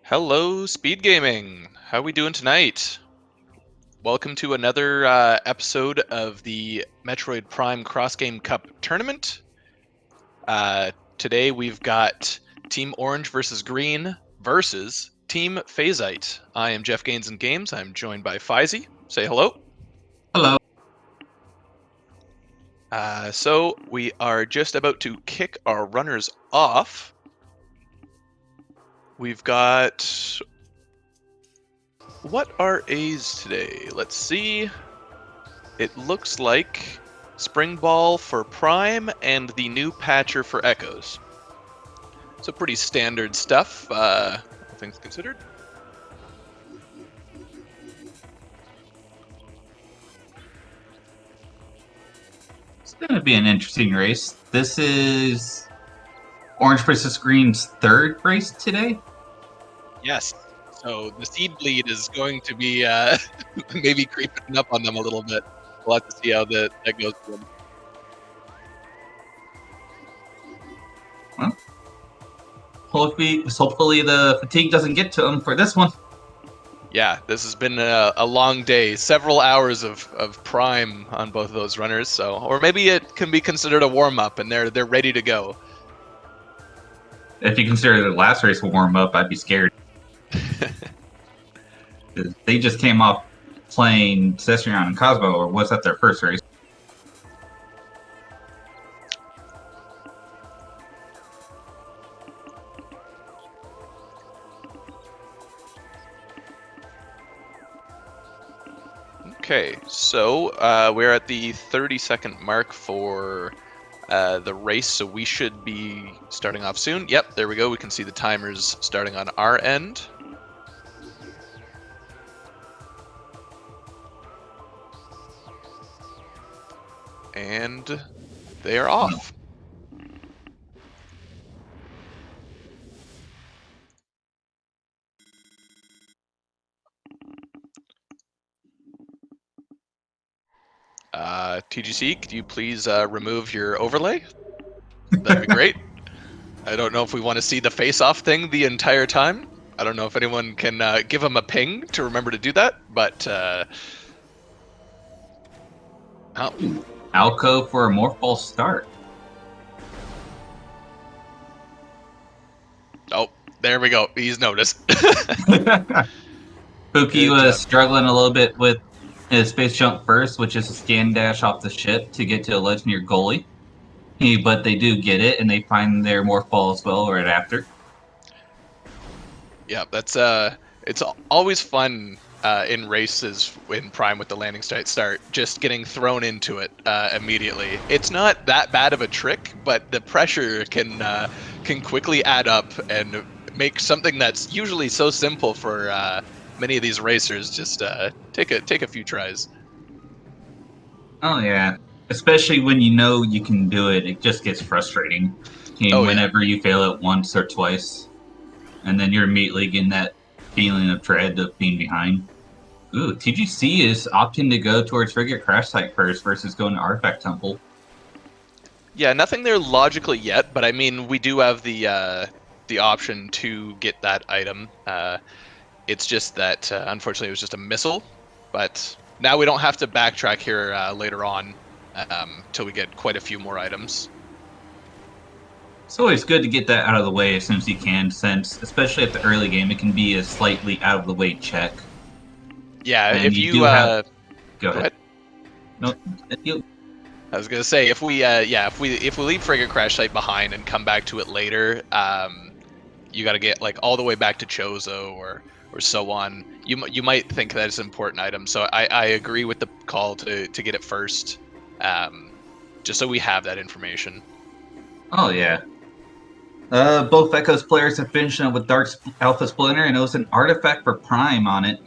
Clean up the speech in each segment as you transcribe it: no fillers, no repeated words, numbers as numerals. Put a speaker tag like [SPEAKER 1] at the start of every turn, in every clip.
[SPEAKER 1] Hello, SpeedGaming. How we doing tonight? Welcome to another episode of the Metroid Prime Cross Game Cup tournament. Today we've got Team Orange versus Green versus Team Phazite. I am Jeff Gaines in Games. I'm joined by Phazite. Say hello.
[SPEAKER 2] Hello.
[SPEAKER 1] So we are just about to kick our runners off. We've got... What are A's today? Let's see. It looks like Spring Ball for Prime and the new Patcher for Echoes. So pretty standard stuff, all things considered.
[SPEAKER 2] It's going to be an interesting race. This is Orange versus Green's third race today.
[SPEAKER 1] Yes. So the seed bleed is going to be maybe creeping up on them a little bit. We'll have to see how that goes for them.
[SPEAKER 2] Well, hopefully the fatigue doesn't get to them for this one.
[SPEAKER 1] Yeah, this has been a long day, several hours of prime on both of those runners. So, or maybe it can be considered a warm up, and they're ready to go.
[SPEAKER 2] If you consider the last race a warm up, I'd be scared. They just came off playing Cestrion and Cosmo, or was that their first race?
[SPEAKER 1] Okay, so we're at the 30-second mark for the race, so we should be starting off soon. Yep, there we go. We can see the timers starting on our end. And they are off. TGC, could you please remove your overlay? That'd be great. I don't know if we want to see the face-off thing the entire time. I don't know if anyone can give him a ping to remember to do that, but...
[SPEAKER 2] Alco for a morph ball start.
[SPEAKER 1] Oh, there we go. He's noticed.
[SPEAKER 2] Pookie was struggling a little bit with his space jump first, which is a scan dash off the ship to get to a ledge near goalie. But they do get it, and they find their morph ball as well right after.
[SPEAKER 1] Yeah, that's it's always fun in races in Prime with the landing start, just getting thrown into it immediately. It's not that bad of a trick, but the pressure can quickly add up and make something that's usually so simple for many of these racers just take a few tries.
[SPEAKER 2] Oh yeah, especially when you know you can do it, it just gets frustrating. Whenever you fail it once or twice, and then you're immediately getting that feeling of dread of being behind. Ooh, TGC is opting to go towards Frigate Crash Site first versus going to Artifact Temple.
[SPEAKER 1] Yeah, nothing there logically yet, but I mean, we do have the option to get that item. It's just that, unfortunately, it was just a missile. But now we don't have to backtrack here later on till we get quite a few more items.
[SPEAKER 2] It's always good to get that out of the way as soon as you can, since, especially at the early game, it can be a slightly out-of-the-way check.
[SPEAKER 1] Yeah,
[SPEAKER 2] and
[SPEAKER 1] if you...
[SPEAKER 2] Go ahead. No,
[SPEAKER 1] I was gonna say, if we leave Frigate Crash Site behind and come back to it later, you got to get like all the way back to Chozo or so on. You might think that it's an important item, so I agree with the call to get it first, just so we have that information.
[SPEAKER 2] Oh yeah. Both Echoes players have finished it with Dark Alpha Splinter, and it was an artifact for Prime on it.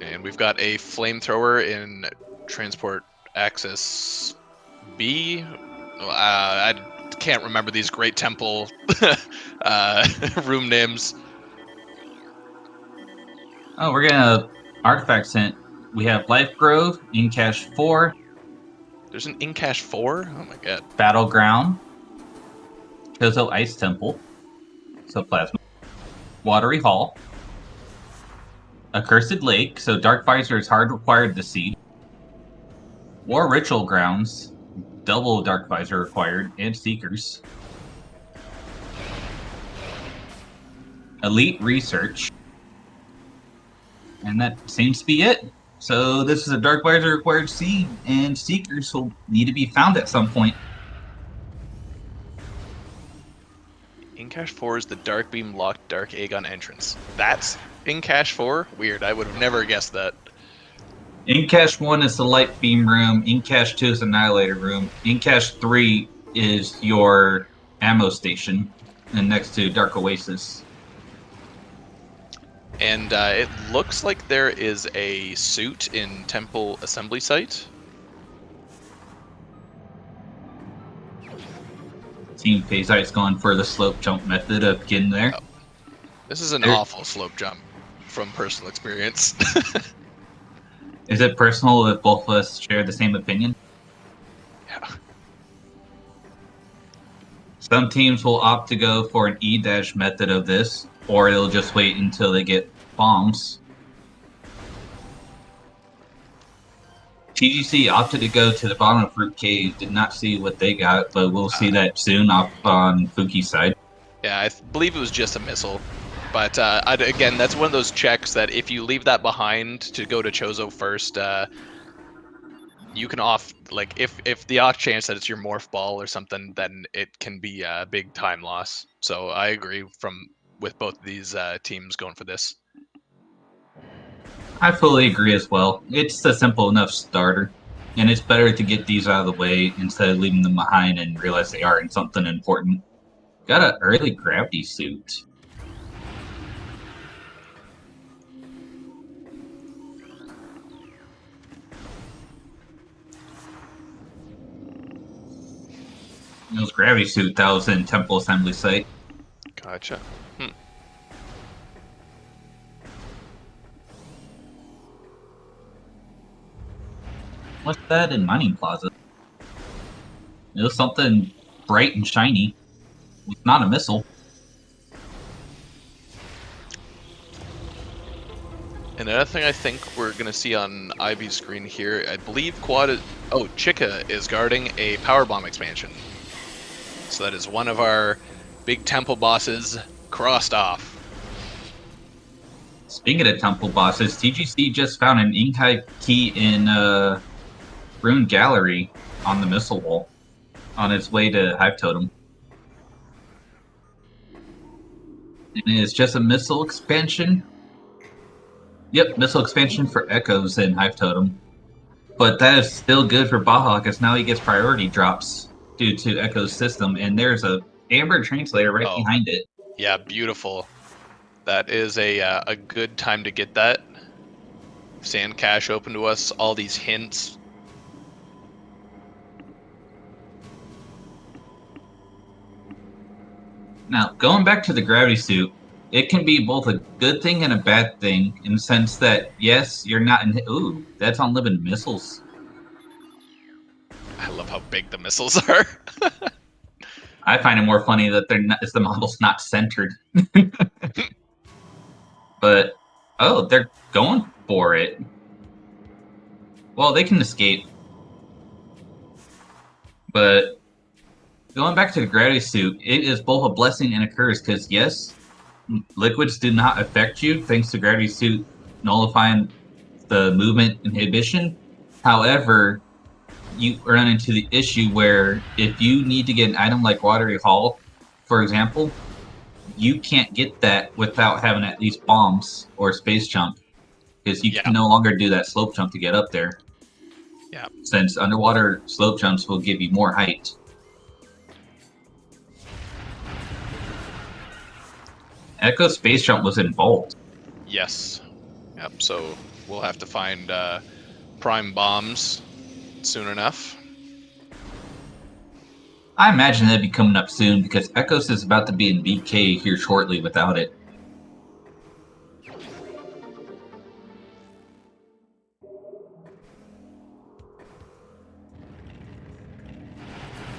[SPEAKER 1] And we've got a flamethrower in Transport Access B. I can't remember these great temple room names.
[SPEAKER 2] Oh, we're gonna artifact sent. We have Life Grove, Incash 4.
[SPEAKER 1] There's an Incash 4? Oh my god.
[SPEAKER 2] Battleground. Chozo Ice Temple. so plasma. Watery Hall. Accursed Lake, so Dark Visor is hard required to see. War Ritual Grounds, double Dark Visor required, and Seekers. Elite Research. And that seems to be it. So this is a Dark Visor required seed, and Seekers will need to be found at some point.
[SPEAKER 1] In Cache 4 is the Dark Beam locked Dark Aegon entrance. That's in Cache 4? Weird, I would have never guessed that.
[SPEAKER 2] In Cache 1 is the Light Beam room, in Cache 2 is the Annihilator room, in Cache 3 is your ammo station, and next to Dark Oasis.
[SPEAKER 1] And it looks like there is a suit in Temple Assembly Site.
[SPEAKER 2] Team Phazite's going for the slope jump method of getting there.
[SPEAKER 1] Oh. This is an awful slope jump from personal experience.
[SPEAKER 2] Is it personal if both of us share the same opinion?
[SPEAKER 1] Yeah.
[SPEAKER 2] Some teams will opt to go for an E-dash method of this, or they'll just wait until they get bombs. TGC opted to go to the bottom of Fruit Cave, did not see what they got, but we'll see that soon off on Fuki's side.
[SPEAKER 1] Yeah, I believe it was just a missile. But again, that's one of those checks that if you leave that behind to go to Chozo first, you can like if the off chance that it's your morph ball or something, then it can be a big time loss. So I agree with both of these teams going for this.
[SPEAKER 2] I fully agree as well. It's a simple enough starter, and it's better to get these out of the way instead of leaving them behind and realize they aren't something important. Got an early gravity suit. It was gravity suit that was in Temple Assembly Site.
[SPEAKER 1] Gotcha.
[SPEAKER 2] What's that in Mining Plaza? It was something bright and shiny. It's not a missile.
[SPEAKER 1] Another thing I think we're going to see on Ivy's screen here, I believe Chica is guarding a power bomb expansion. So that is one of our big temple bosses crossed off.
[SPEAKER 2] Speaking of temple bosses, TGC just found an Inkai key in Rune Gallery on the missile wall on its way to Hive Totem. And it's just a missile expansion. Yep, missile expansion for Echoes in Hive Totem. But that is still good for Baja because now he gets priority drops due to Echo's system, and there's a Amber Translator right behind it.
[SPEAKER 1] Yeah, beautiful. That is a good time to get that. Sand cache open to us, all these hints.
[SPEAKER 2] Now, going back to the gravity suit, it can be both a good thing and a bad thing in the sense that, yes, you're not in... Ooh, that's unlimited missiles.
[SPEAKER 1] I love how big the missiles are.
[SPEAKER 2] I find it more funny that the model's not centered. But, oh, they're going for it. Well, they can escape. But going back to the gravity suit, it is both a blessing and a curse because, yes, liquids do not affect you thanks to gravity suit nullifying the movement inhibition. However, you run into the issue where if you need to get an item like Watery Hall, for example, you can't get that without having at least bombs or space jump because you can no longer do that slope jump to get up there.
[SPEAKER 1] Yeah.
[SPEAKER 2] Since underwater slope jumps will give you more height. Echo space jump was involved.
[SPEAKER 1] Yes. Yep. So we'll have to find prime bombs soon enough.
[SPEAKER 2] I imagine that'd be coming up soon because Echoes is about to be in BK here shortly without it.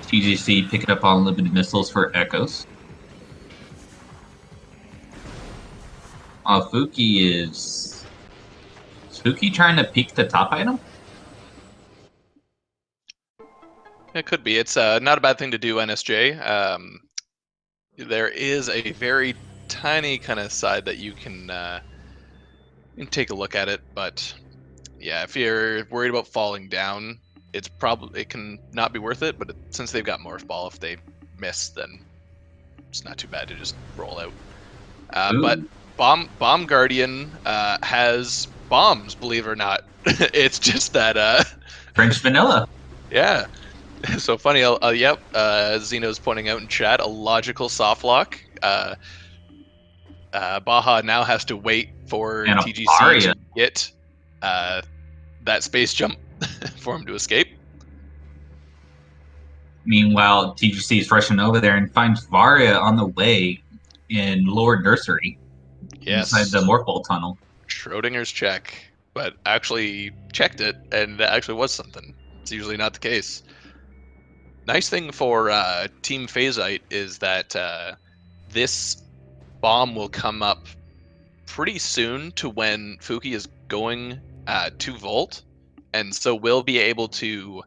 [SPEAKER 2] TGC picking up on unlimited missiles for Echoes. Fuki is Fuki trying to peek the top item?
[SPEAKER 1] It could be. It's not a bad thing to do, NSJ. There is a very tiny kind of side that you can take a look at it, but yeah, if you're worried about falling down, it can not be worth it. But since they've got Morph Ball, if they miss, then it's not too bad to just roll out. But
[SPEAKER 2] Ooh,
[SPEAKER 1] Bomb Guardian has bombs, believe it or not. It's just that,
[SPEAKER 2] French vanilla.
[SPEAKER 1] yeah. So funny. Yep. Zeno's pointing out in chat a logical soft lock. Baja now has to wait for
[SPEAKER 2] And a
[SPEAKER 1] TGC
[SPEAKER 2] Varia.
[SPEAKER 1] to get that space jump for him to escape.
[SPEAKER 2] Meanwhile, TGC is rushing over there and finds Varia on the way in Lower Nursery inside the
[SPEAKER 1] Yes,
[SPEAKER 2] Morphle tunnel.
[SPEAKER 1] Schrodinger's check, but actually checked it, and that actually was something. It's usually not the case. Nice thing for Team Phazite is that this bomb will come up pretty soon to when Fuki is going to Volt, and so we'll be able to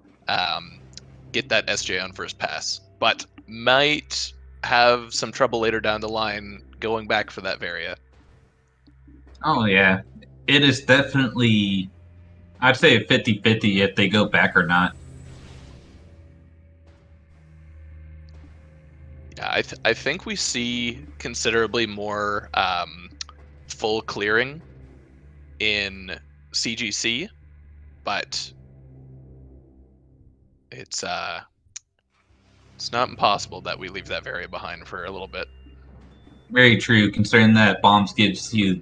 [SPEAKER 1] get that SJ on first pass, but might have some trouble later down the line going back for that Varia.
[SPEAKER 2] Oh, yeah. It is definitely, I'd say a 50-50 if they go back or not.
[SPEAKER 1] Yeah, I think we see considerably more full clearing in CGC, but it's not impossible that we leave that Varia behind for a little bit.
[SPEAKER 2] Very true, considering that Bombs gives you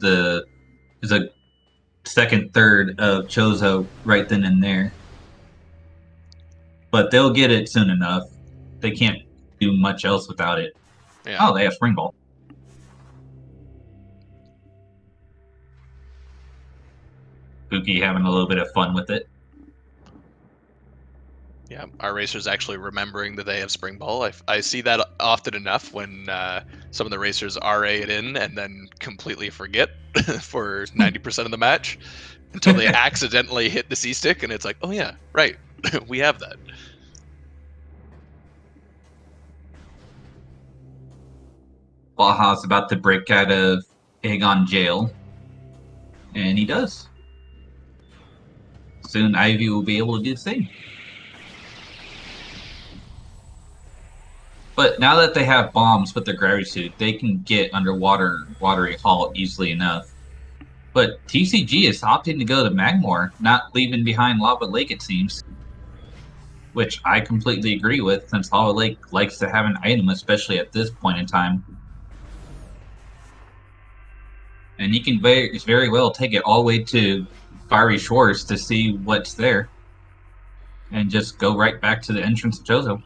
[SPEAKER 2] is a second third of Chozo right then and there. But they'll get it soon enough. They can't do much else without it.
[SPEAKER 1] Yeah.
[SPEAKER 2] Oh, they have Spring Ball. Fuki having a little bit of fun with it.
[SPEAKER 1] Yeah, our racers actually remembering that they have Spring Ball. I see that often enough when some of the racers RA it in and then completely forget for 90% of the match until they accidentally hit the C stick, and it's like, oh yeah, right, we have that.
[SPEAKER 2] Baja's about to break out of Aegon jail. And he does. Soon Ivy will be able to do the same. But now that they have bombs with their gravity suit, they can get underwater watery halt easily enough. But TCG is opting to go to Magmore, not leaving behind Lava Lake, it seems. Which I completely agree with, since Lava Lake likes to have an item, especially at this point in time. And you can very well take it all the way to Fiery Shores to see what's there. And just go right back to the entrance of Chozo.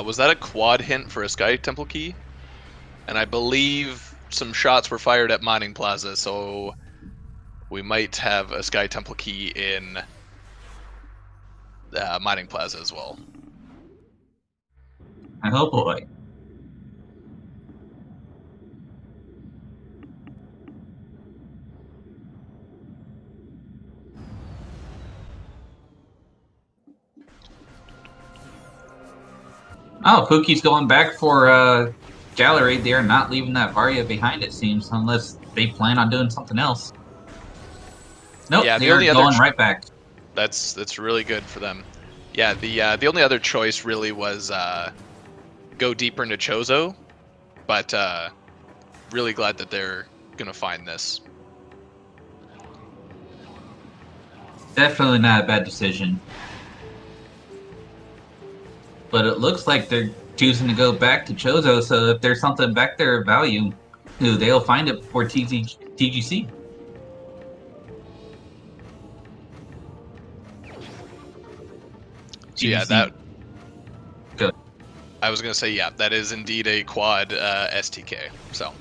[SPEAKER 1] Was that a quad hint for a Sky Temple key? And I believe some shots were fired at Mining Plaza, so we might have a Sky Temple key in Mining Plaza as well.
[SPEAKER 2] I hope boy. Oh, Fuki's going back for Gallery. They're not leaving that Varia behind, it seems, unless they plan on doing something else. Nope,
[SPEAKER 1] Yeah,
[SPEAKER 2] they
[SPEAKER 1] the
[SPEAKER 2] are
[SPEAKER 1] only other
[SPEAKER 2] going right back.
[SPEAKER 1] that's really good for them. Yeah, the only other choice really was go deeper into Chozo, but really glad that they're gonna find this.
[SPEAKER 2] Definitely not a bad decision. But it looks like they're choosing to go back to Chozo, so if there's something back there of value, they'll find it before TGC.
[SPEAKER 1] So yeah,
[SPEAKER 2] TGC. Good.
[SPEAKER 1] I was gonna say, yeah, that is indeed a quad STK. So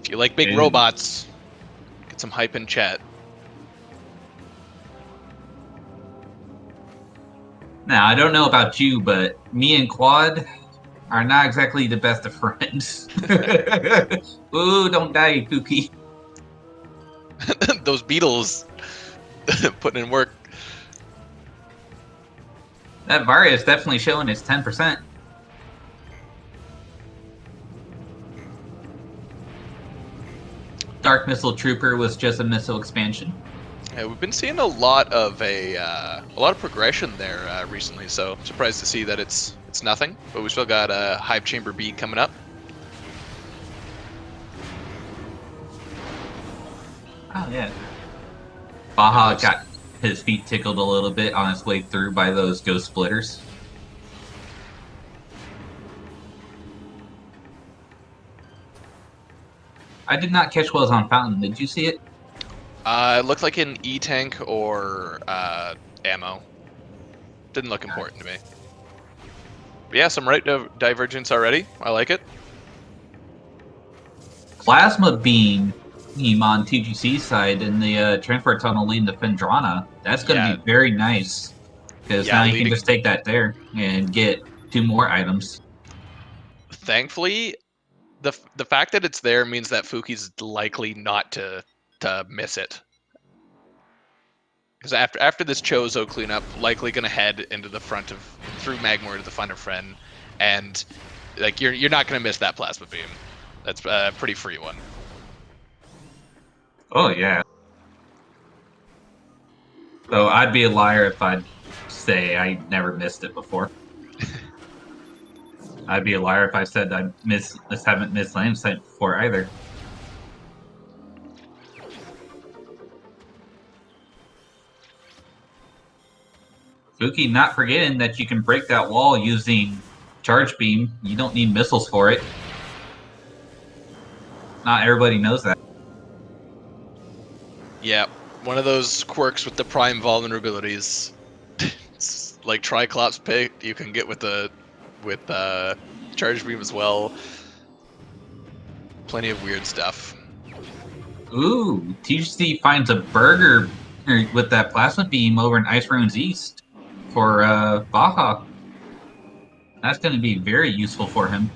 [SPEAKER 1] if you like big robots, get some hype in chat.
[SPEAKER 2] Now, I don't know about you, but me and Quad are not exactly the best of friends. Ooh, don't die, Pookie.
[SPEAKER 1] Those beetles putting in work.
[SPEAKER 2] That Varia is definitely showing its 10%. Dark Missile Trooper was just a missile expansion.
[SPEAKER 1] Yeah, we've been seeing a lot of progression there recently, so surprised to see that it's nothing. But we still got a Hive Chamber B coming up.
[SPEAKER 2] Oh yeah. Baja got his feet tickled a little bit on his way through by those ghost splitters. I did not catch what was on Fountain. Did you see it?
[SPEAKER 1] It looked like an E-tank or ammo. Didn't look important to me. But yeah, some right divergence already. I like it.
[SPEAKER 2] Plasma Beam on TGC side in the transport tunnel leading to Fendrana. That's going to be very nice because now you can just take that there and get 2 more items.
[SPEAKER 1] Thankfully, the fact that it's there means that Fuki's likely not to miss it. Because after this Chozo cleanup, likely gonna head into the front of through Magmor to the front of Fren, and like you're not gonna miss that plasma beam. That's a pretty free one.
[SPEAKER 2] Oh yeah. So I'd be a liar if I'd say I never missed it before. I'd be a liar if I said I haven't missed Land Sight before either. Fuki, not forgetting that you can break that wall using Charge Beam. You don't need missiles for it. Not everybody knows that.
[SPEAKER 1] Yeah, one of those quirks with the prime vulnerabilities. It's like Triclops pick you can get with Charge Beam as well. Plenty of weird stuff.
[SPEAKER 2] Ooh, TGC finds a burger with that plasma beam over in Ice Ruins East for Baja. That's going to be very useful for him.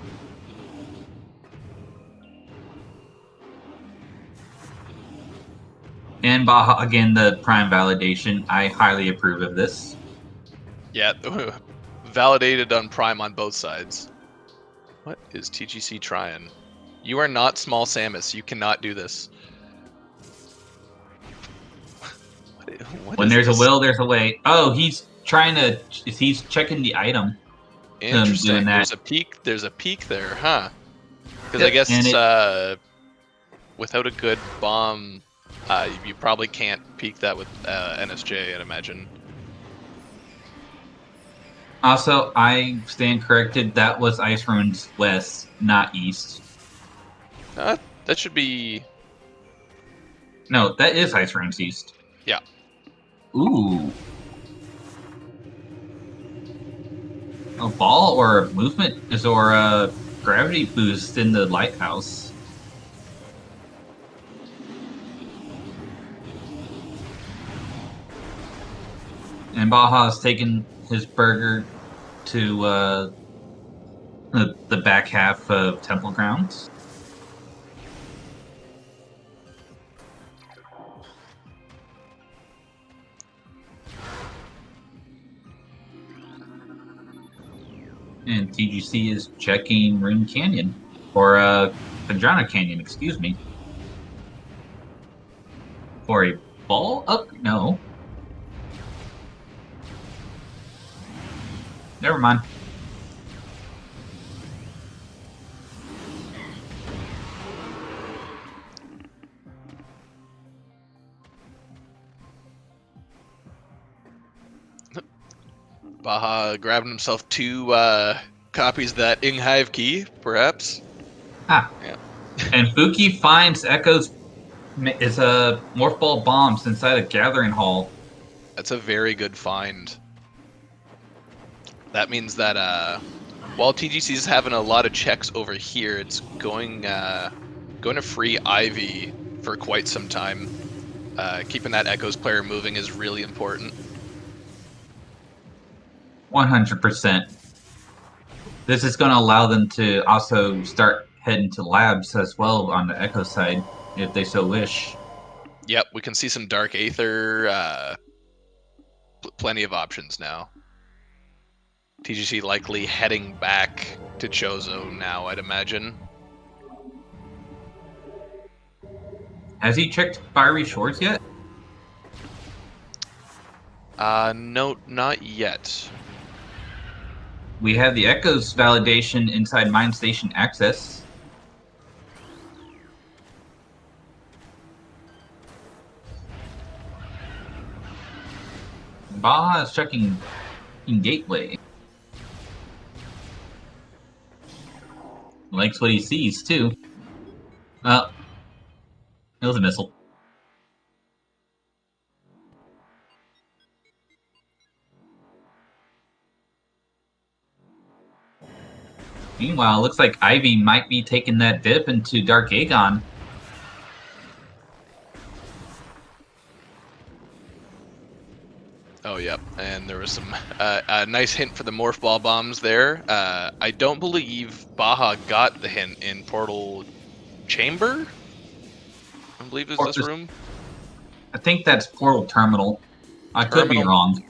[SPEAKER 2] And Baja, again, the prime validation. I highly approve of this.
[SPEAKER 1] Yeah, validated on prime on both sides. What is TGC trying? You are not small Samus. You cannot do this.
[SPEAKER 2] When there's a will, there's a way. Oh, he's trying to. He's checking the item.
[SPEAKER 1] Interesting.
[SPEAKER 2] Doing that.
[SPEAKER 1] There's a peak there, huh? Because I guess without a good bomb, you probably can't peak that with NSJ, I'd imagine.
[SPEAKER 2] Also, I stand corrected. That was Ice Ruins West, not East.
[SPEAKER 1] That should be.
[SPEAKER 2] No, that is Ice Ruins East.
[SPEAKER 1] Yeah.
[SPEAKER 2] Ooh. A ball or a movement or a gravity boost in the lighthouse. And Baja's taken his burger to the back half of Temple Grounds. And TGC is checking Rune Canyon. Or Pandrana Canyon, excuse me. For a ball up? No. Never mind.
[SPEAKER 1] Baja grabbing himself 2 copies of that Inghive key, perhaps.
[SPEAKER 2] Ah.
[SPEAKER 1] Yeah.
[SPEAKER 2] And Fuki finds Echo's Morph Ball bombs inside a gathering hall.
[SPEAKER 1] That's a very good find. That means that while TGC is having a lot of checks over here, it's going to free Ivy for quite some time. Keeping that Echoes player moving is really important.
[SPEAKER 2] 100%. This is going to allow them to also start heading to labs as well on the Echo side, if they so wish.
[SPEAKER 1] Yep, we can see some Dark Aether. Plenty of options now. TGC likely heading back to Chozo now, I'd imagine.
[SPEAKER 2] Has he checked Fiery Shores yet?
[SPEAKER 1] No, not yet.
[SPEAKER 2] We have the Echo's validation inside Mine Station access. Baja is checking in Gateway. Likes what he sees, too. It was a missile. Meanwhile, looks like Ivy might be taking that dip into Dark Aegon.
[SPEAKER 1] Oh, yep. And there was some a nice hint for the Morph Ball bombs there. I don't believe Baja got the hint in Portal Chamber. I believe is this room.
[SPEAKER 2] I think that's Portal Terminal. I could be
[SPEAKER 1] Terminal.
[SPEAKER 2] wrong.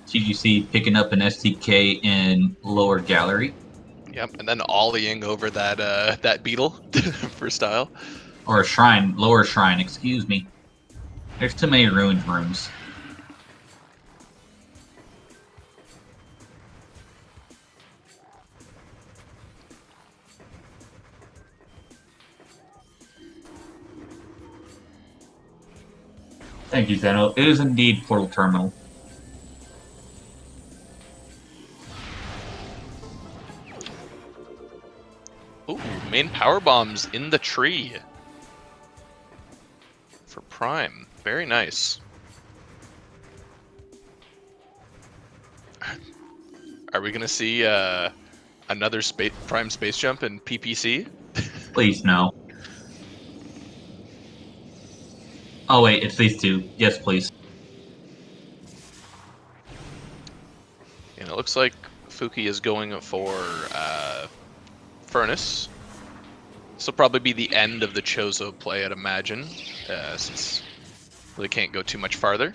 [SPEAKER 2] TGC picking up an STK in lower gallery.
[SPEAKER 1] Yep, and then ollieing over that that beetle for style.
[SPEAKER 2] Or a shrine, lower shrine, excuse me. There's too many ruined rooms. Thank you, Zeno. It is indeed Portal Terminal.
[SPEAKER 1] Ooh, main power bombs in the tree. For Prime. Very nice. Are we going to see another Prime space jump in PPC?
[SPEAKER 2] Please, no. Oh, wait, it's these two. Yes, please.
[SPEAKER 1] And it looks like Fuki is going for Furnace. This will probably be the end of the Chozo play, I'd imagine, since they can't go too much farther.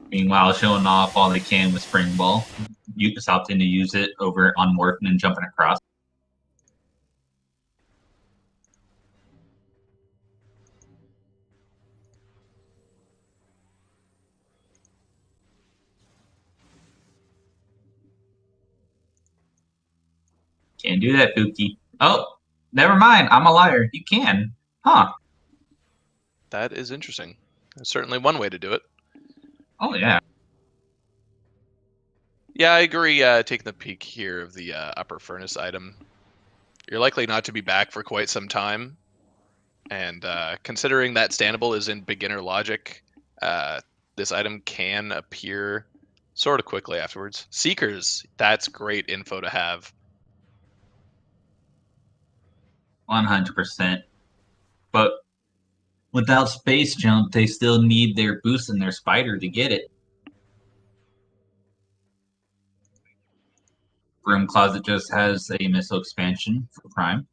[SPEAKER 2] Meanwhile, showing off all they can with Spring Ball. Just opting to use it over on Morphin and jumping across. Can't do that, Fuki. Oh, never mind. I'm a liar. You can. Huh.
[SPEAKER 1] That is interesting. That's certainly one way to do it.
[SPEAKER 2] Oh, yeah.
[SPEAKER 1] Yeah, I agree. Taking the peek here of the upper furnace item, you're likely not to be back for quite some time. And considering that standable is in beginner logic, this item can appear sort of quickly afterwards. Seekers, that's great info to have.
[SPEAKER 2] 100%. But without Space Jump, they still need their boost and their Spider to get it. Broom Closet just has a missile expansion for Prime.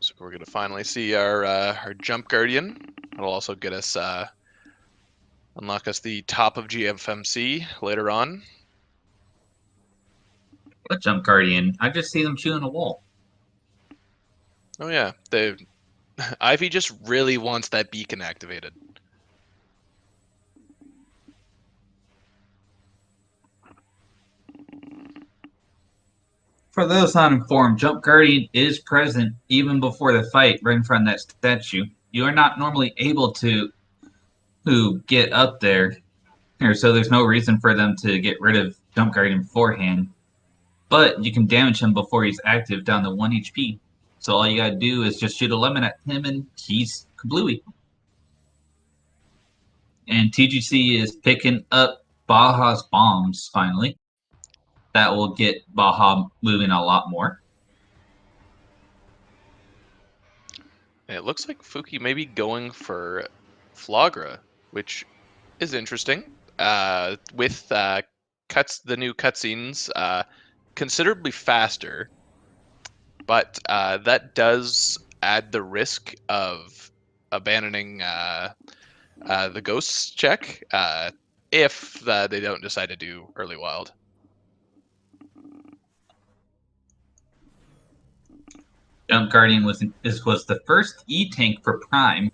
[SPEAKER 1] So we're gonna finally see our Jump Guardian. It'll also get us unlock us the top of GFMC later on.
[SPEAKER 2] What Jump Guardian? I just see them chewing a wall.
[SPEAKER 1] Oh yeah, Ivy just really wants that beacon activated.
[SPEAKER 2] For those uninformed, Jump Guardian is present even before the fight, right in front of that statue. You are not normally able to get up there, so there's no reason for them to get rid of Jump Guardian beforehand. But you can damage him before he's active down to 1 HP. So all you gotta do is just shoot a lemon at him and he's kablooey. And TGC is picking up Baja's bombs finally. That will get Baja moving a lot more.
[SPEAKER 1] And it looks like Fuki may be going for Flagra, which is interesting. With the new cutscenes considerably faster, but that does add the risk of abandoning the ghosts check if they don't decide to do early wild.
[SPEAKER 2] Jump Guardian was the first E-Tank for Prime.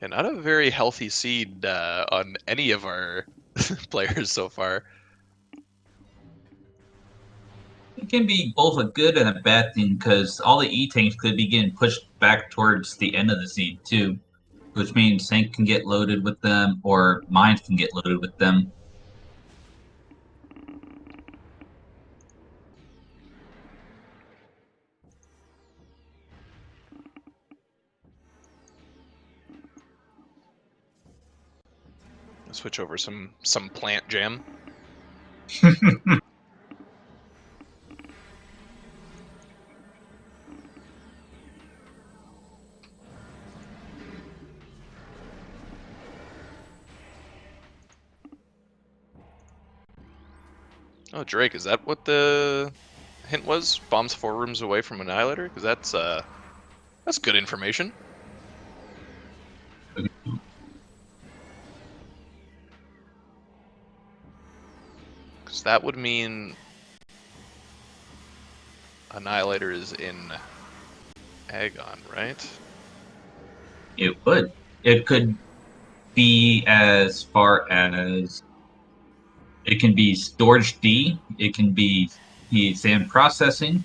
[SPEAKER 1] And not a very healthy seed on any of our players so far.
[SPEAKER 2] It can be both a good and a bad thing because all the E-Tanks could be getting pushed back towards the end of the seed too, which means Tank can get loaded with them or Mines can get loaded with them.
[SPEAKER 1] Switch over some plant jam. Oh, Drake, is that what the hint was? Bombs 4 rooms away from Annihilator? Because that's good information. Because that would mean Annihilator is in Agon, right?
[SPEAKER 2] It would. It could be as far as it can be storage D, it can be sand processing.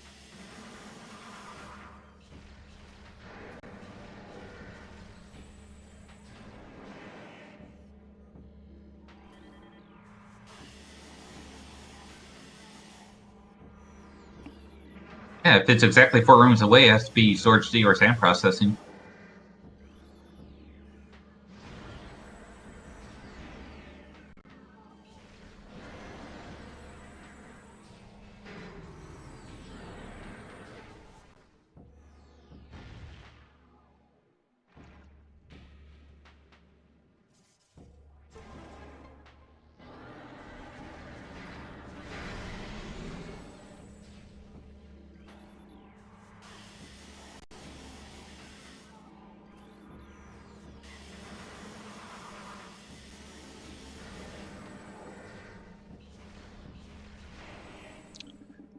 [SPEAKER 2] Yeah, if it's exactly 4 rooms away, it has to be storage D or sand processing.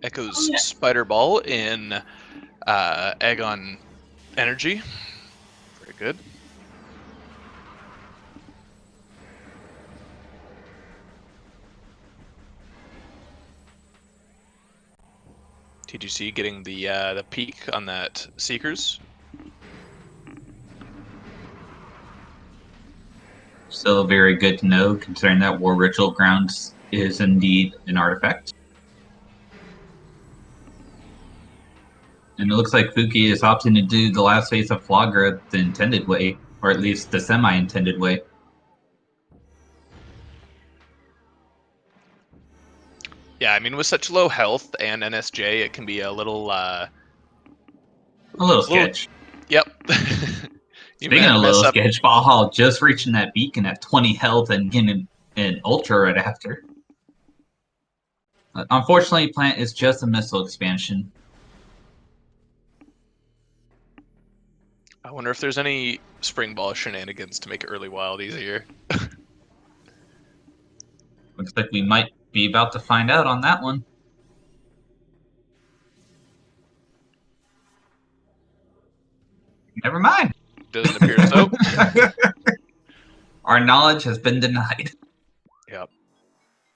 [SPEAKER 1] Echo's Spider Ball in Agon Energy. Very good. TGC getting the peak on that Seekers.
[SPEAKER 2] Still very good to know, considering that War Ritual Grounds is indeed an artifact. And it looks like Fuki is opting to do the last phase of Flagra the intended way, or at least the semi-intended way.
[SPEAKER 1] Yeah, I mean, with such low health and NSJ, it can be a little
[SPEAKER 2] sketch.
[SPEAKER 1] Yep.
[SPEAKER 2] Speaking of little sketch, Valhalla just reaching that beacon at 20 health and getting an ultra right after. Unfortunately, Plant is just a missile expansion.
[SPEAKER 1] I wonder if there's any spring ball shenanigans to make early wild easier.
[SPEAKER 2] Looks like we might be about to find out on that one. Never mind.
[SPEAKER 1] Doesn't appear so.
[SPEAKER 2] Our knowledge has been denied.
[SPEAKER 1] Yep.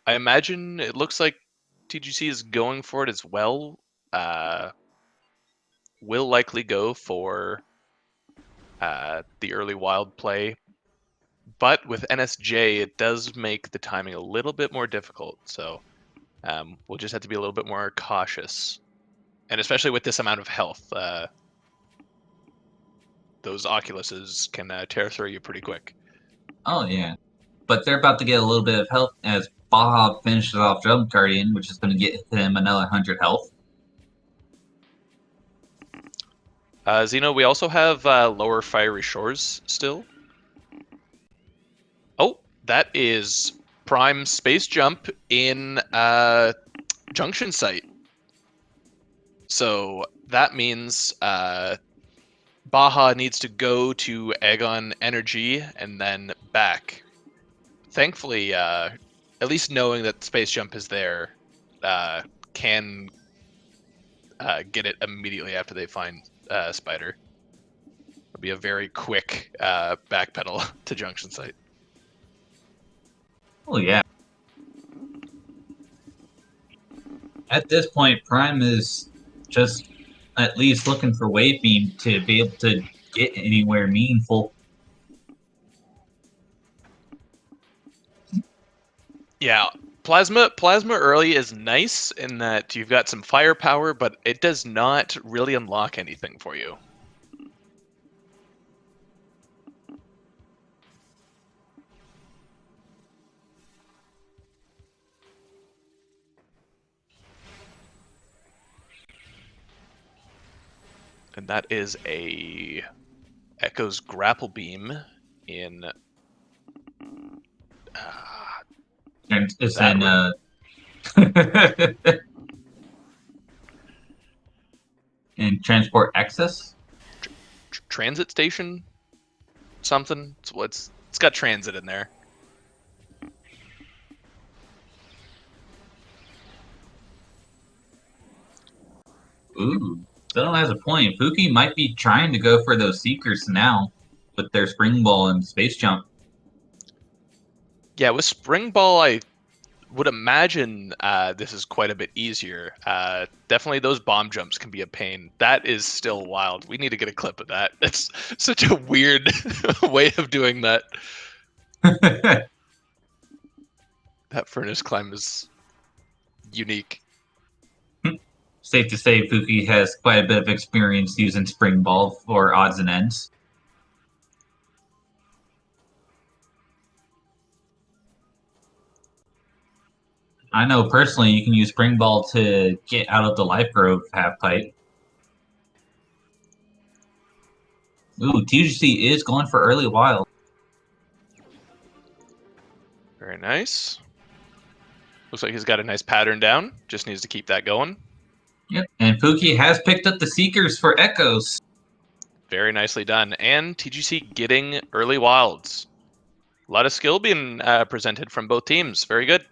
[SPEAKER 1] I imagine it looks like TGC is going for it as well. Will likely go for the early wild play, but with NSJ, it does make the timing a little bit more difficult. So we'll just have to be a little bit more cautious, and especially with this amount of health, those Oculuses can tear through you pretty quick.
[SPEAKER 2] Oh yeah, but they're about to get a little bit of health as Baja finishes off Jump Guardian, which is going to get him another 100 health.
[SPEAKER 1] Xeno, we also have lower fiery shores still. Oh, that is Prime Space Jump in Junction Site. So that means Baja needs to go to Aegon Energy and then back. Thankfully, at least knowing that Space Jump is there, can get it immediately after they find Spider. It'll be a very quick backpedal to Junction Site.
[SPEAKER 2] Oh yeah. At this point, Prime is just at least looking for Wave Beam to be able to get anywhere meaningful.
[SPEAKER 1] Yeah, Plasma early is nice in that you've got some firepower, but it does not really unlock anything for you. And that is a Echo's Grapple Beam in
[SPEAKER 2] And it's
[SPEAKER 1] that
[SPEAKER 2] in
[SPEAKER 1] room.
[SPEAKER 2] in Transport Access.
[SPEAKER 1] Transit station, something. It's got transit in there.
[SPEAKER 2] Ooh, Dylan has a point. Fuki might be trying to go for those Seekers now with their Spring Ball and Space Jump.
[SPEAKER 1] Yeah, with Spring Ball, I would imagine this is quite a bit easier. Definitely those bomb jumps can be a pain. That is still wild. We need to get a clip of that. It's such a weird way of doing that. That furnace climb is unique.
[SPEAKER 2] Safe to say, Fuki has quite a bit of experience using Spring Ball for odds and ends. I know personally you can use Spring Ball to get out of the Life Grove half pipe. Ooh, TGC is going for early wild.
[SPEAKER 1] Very nice. Looks like he's got a nice pattern down. Just needs to keep that going.
[SPEAKER 2] Yep, and Fuki has picked up the Seekers for Echoes.
[SPEAKER 1] Very nicely done. And TGC getting early wilds. A lot of skill being presented from both teams. Very good.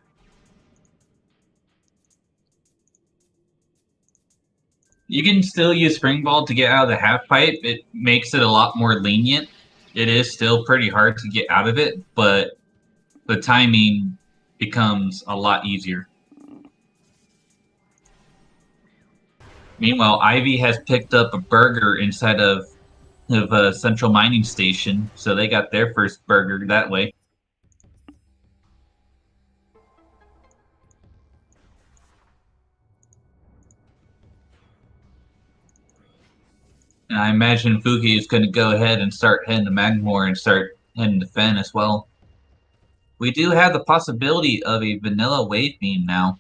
[SPEAKER 2] You can still use Spring Ball to get out of the half pipe. It makes it a lot more lenient. It is still pretty hard to get out of it, but the timing becomes a lot easier. Meanwhile, Ivy has picked up a burger inside of a central mining station, so they got their first burger that way. And I imagine Fuki is going to go ahead and start heading to Magmore and start heading to Fen as well. We do have the possibility of a vanilla wave beam now.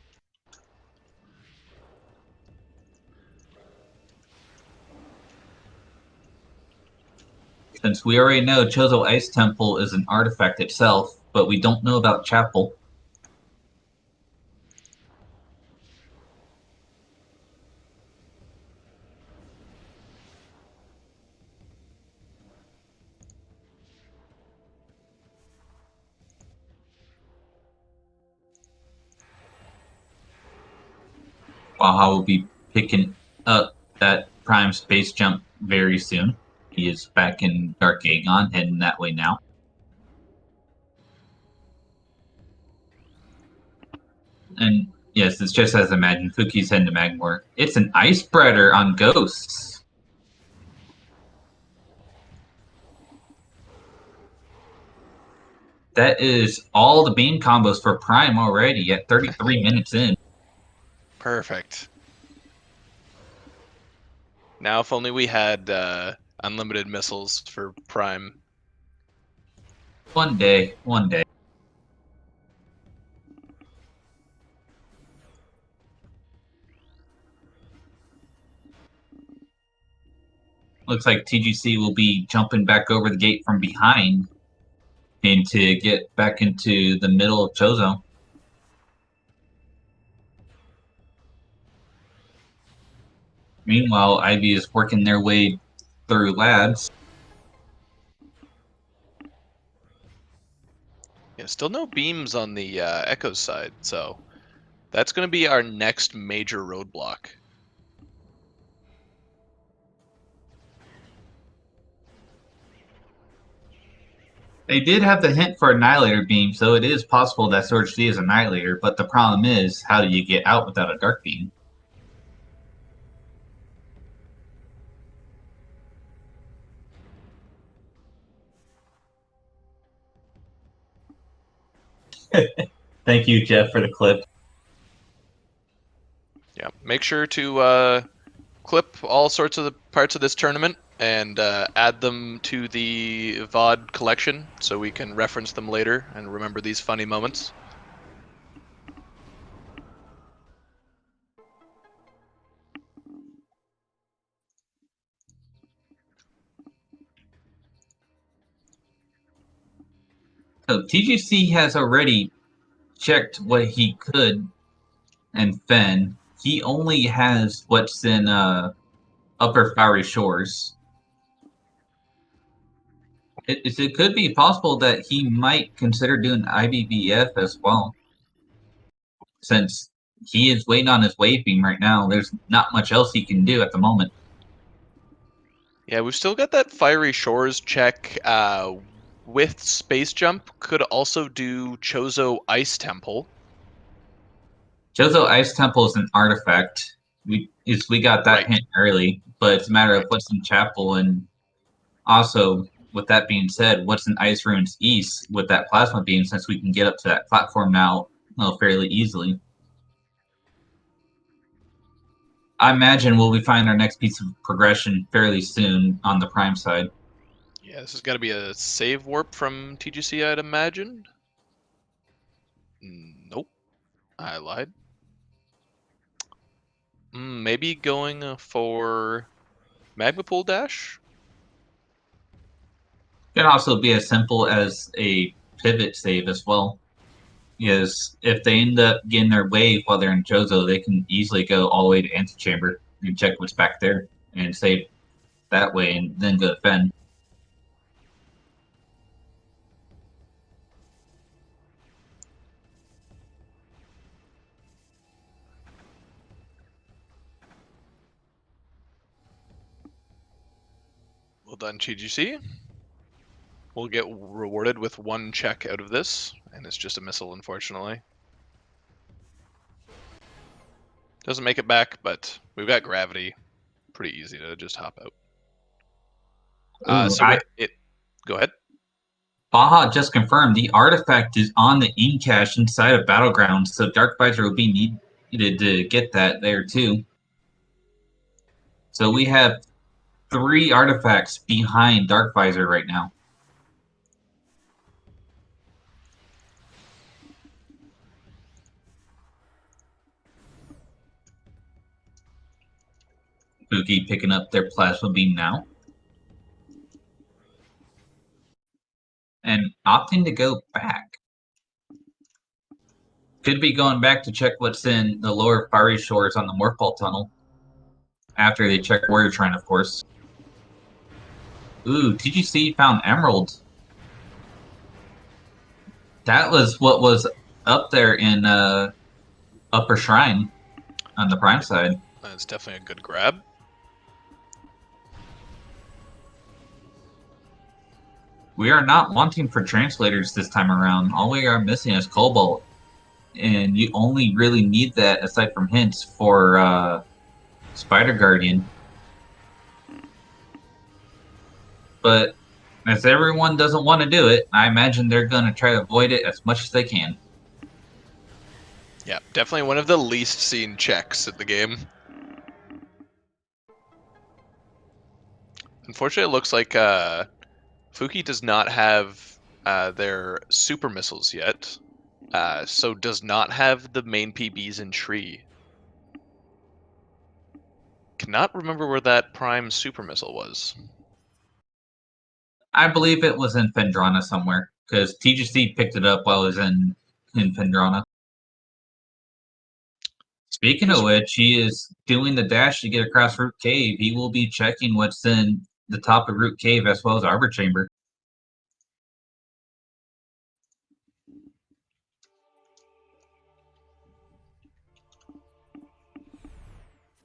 [SPEAKER 2] Since we already know Chozo Ice Temple is an artifact itself, but we don't know about Chapel. Baja will be picking up that Prime Space Jump very soon. He is back in Dark Aegon, heading that way now. And yes, it's just as imagined. Fuki's heading to Magmore. It's an ice spreader on Ghosts. That is all the beam combos for Prime already at 33 minutes in.
[SPEAKER 1] Perfect. Now, if only we had unlimited missiles for Prime.
[SPEAKER 2] One day, one day. Looks like TGC will be jumping back over the gate from behind and to get back into the middle of Chozo. Meanwhile, Ivy is working their way through labs.
[SPEAKER 1] Yeah, still no beams on the Echo side, so that's going to be our next major roadblock.
[SPEAKER 2] They did have the hint for Annihilator Beam, so it is possible that Surge D is Annihilator, but the problem is, how do you get out without a Dark Beam? Thank you, Jeff, for the clip.
[SPEAKER 1] Yeah, make sure to clip all sorts of the parts of this tournament and add them to the VOD collection so we can reference them later and remember these funny moments.
[SPEAKER 2] So TGC has already checked what he could and Fen. He only has what's in Upper Fiery Shores. It could be possible that he might consider doing IBBF as well. Since he is waiting on his wave beam right now, there's not much else he can do at the moment.
[SPEAKER 1] Yeah, we've still got that Fiery Shores check with Space Jump. Could also do Chozo Ice Temple.
[SPEAKER 2] Chozo Ice Temple is an artifact. We got that
[SPEAKER 1] Right.
[SPEAKER 2] hint early, but it's a matter of
[SPEAKER 1] Right.
[SPEAKER 2] what's in Chapel, and also with that being said, what's in Ice Ruins East with that plasma beam, since we can get up to that platform now fairly easily. I imagine we'll be finding our next piece of progression fairly soon on the Prime side.
[SPEAKER 1] Yeah, this is got to be a save warp from TGC, I'd imagine. Nope, I lied. Maybe going for Magma Pool Dash?
[SPEAKER 2] It can also be as simple as a pivot save as well. Because if they end up getting their wave while they're in Jozo, they can easily go all the way to Antechamber and check what's back there and save that way and then go to Fen.
[SPEAKER 1] Well done, TGC. We'll get rewarded with one check out of this, and it's just a missile, unfortunately. Doesn't make it back, but we've got gravity. Pretty easy to just hop out. Go ahead.
[SPEAKER 2] Baja just confirmed the artifact is on the cache inside of Battlegrounds, so Dark Visor will be needed to get that there too. So we have 3 artifacts behind Dark Visor right now. Pookie picking up their plasma beam now. And opting to go back. Could be going back to check what's in the lower Fiery Shores on the Morphball Tunnel. After they check Warrior Shrine, of course. Ooh, TGC found Emerald. That was what was up there in Upper Shrine on the Prime side.
[SPEAKER 1] That's definitely a good grab.
[SPEAKER 2] We are not wanting for translators this time around. All we are missing is Cobalt. And you only really need that, aside from hints, for Spider Guardian. But as everyone doesn't want to do it, I imagine they're going to try to avoid it as much as they can.
[SPEAKER 1] Yeah, definitely one of the least seen checks in the game. Unfortunately, it looks like Fuki does not have their super missiles yet, so does not have the main PBs in Tree. Cannot remember where that Prime super missile was.
[SPEAKER 2] I believe it was in Phendrana somewhere, because TGC picked it up while it was in Phendrana. Speaking of which, he is doing the dash to get across Root Cave. He will be checking what's in the top of Root Cave as well as Arbor Chamber.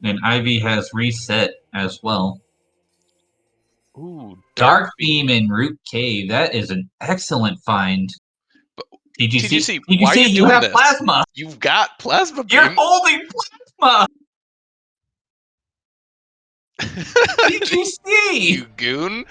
[SPEAKER 2] And Ivy has reset as well.
[SPEAKER 1] Ooh,
[SPEAKER 2] Dark Beam in Root Cave. That is an excellent find.
[SPEAKER 1] But
[SPEAKER 2] TGC,
[SPEAKER 1] TGC, why are
[SPEAKER 2] TGC,
[SPEAKER 1] you
[SPEAKER 2] you
[SPEAKER 1] doing
[SPEAKER 2] have
[SPEAKER 1] this?
[SPEAKER 2] plasma.
[SPEAKER 1] You've got plasma beam.
[SPEAKER 2] You're holding plasma. TGC.
[SPEAKER 1] You goon.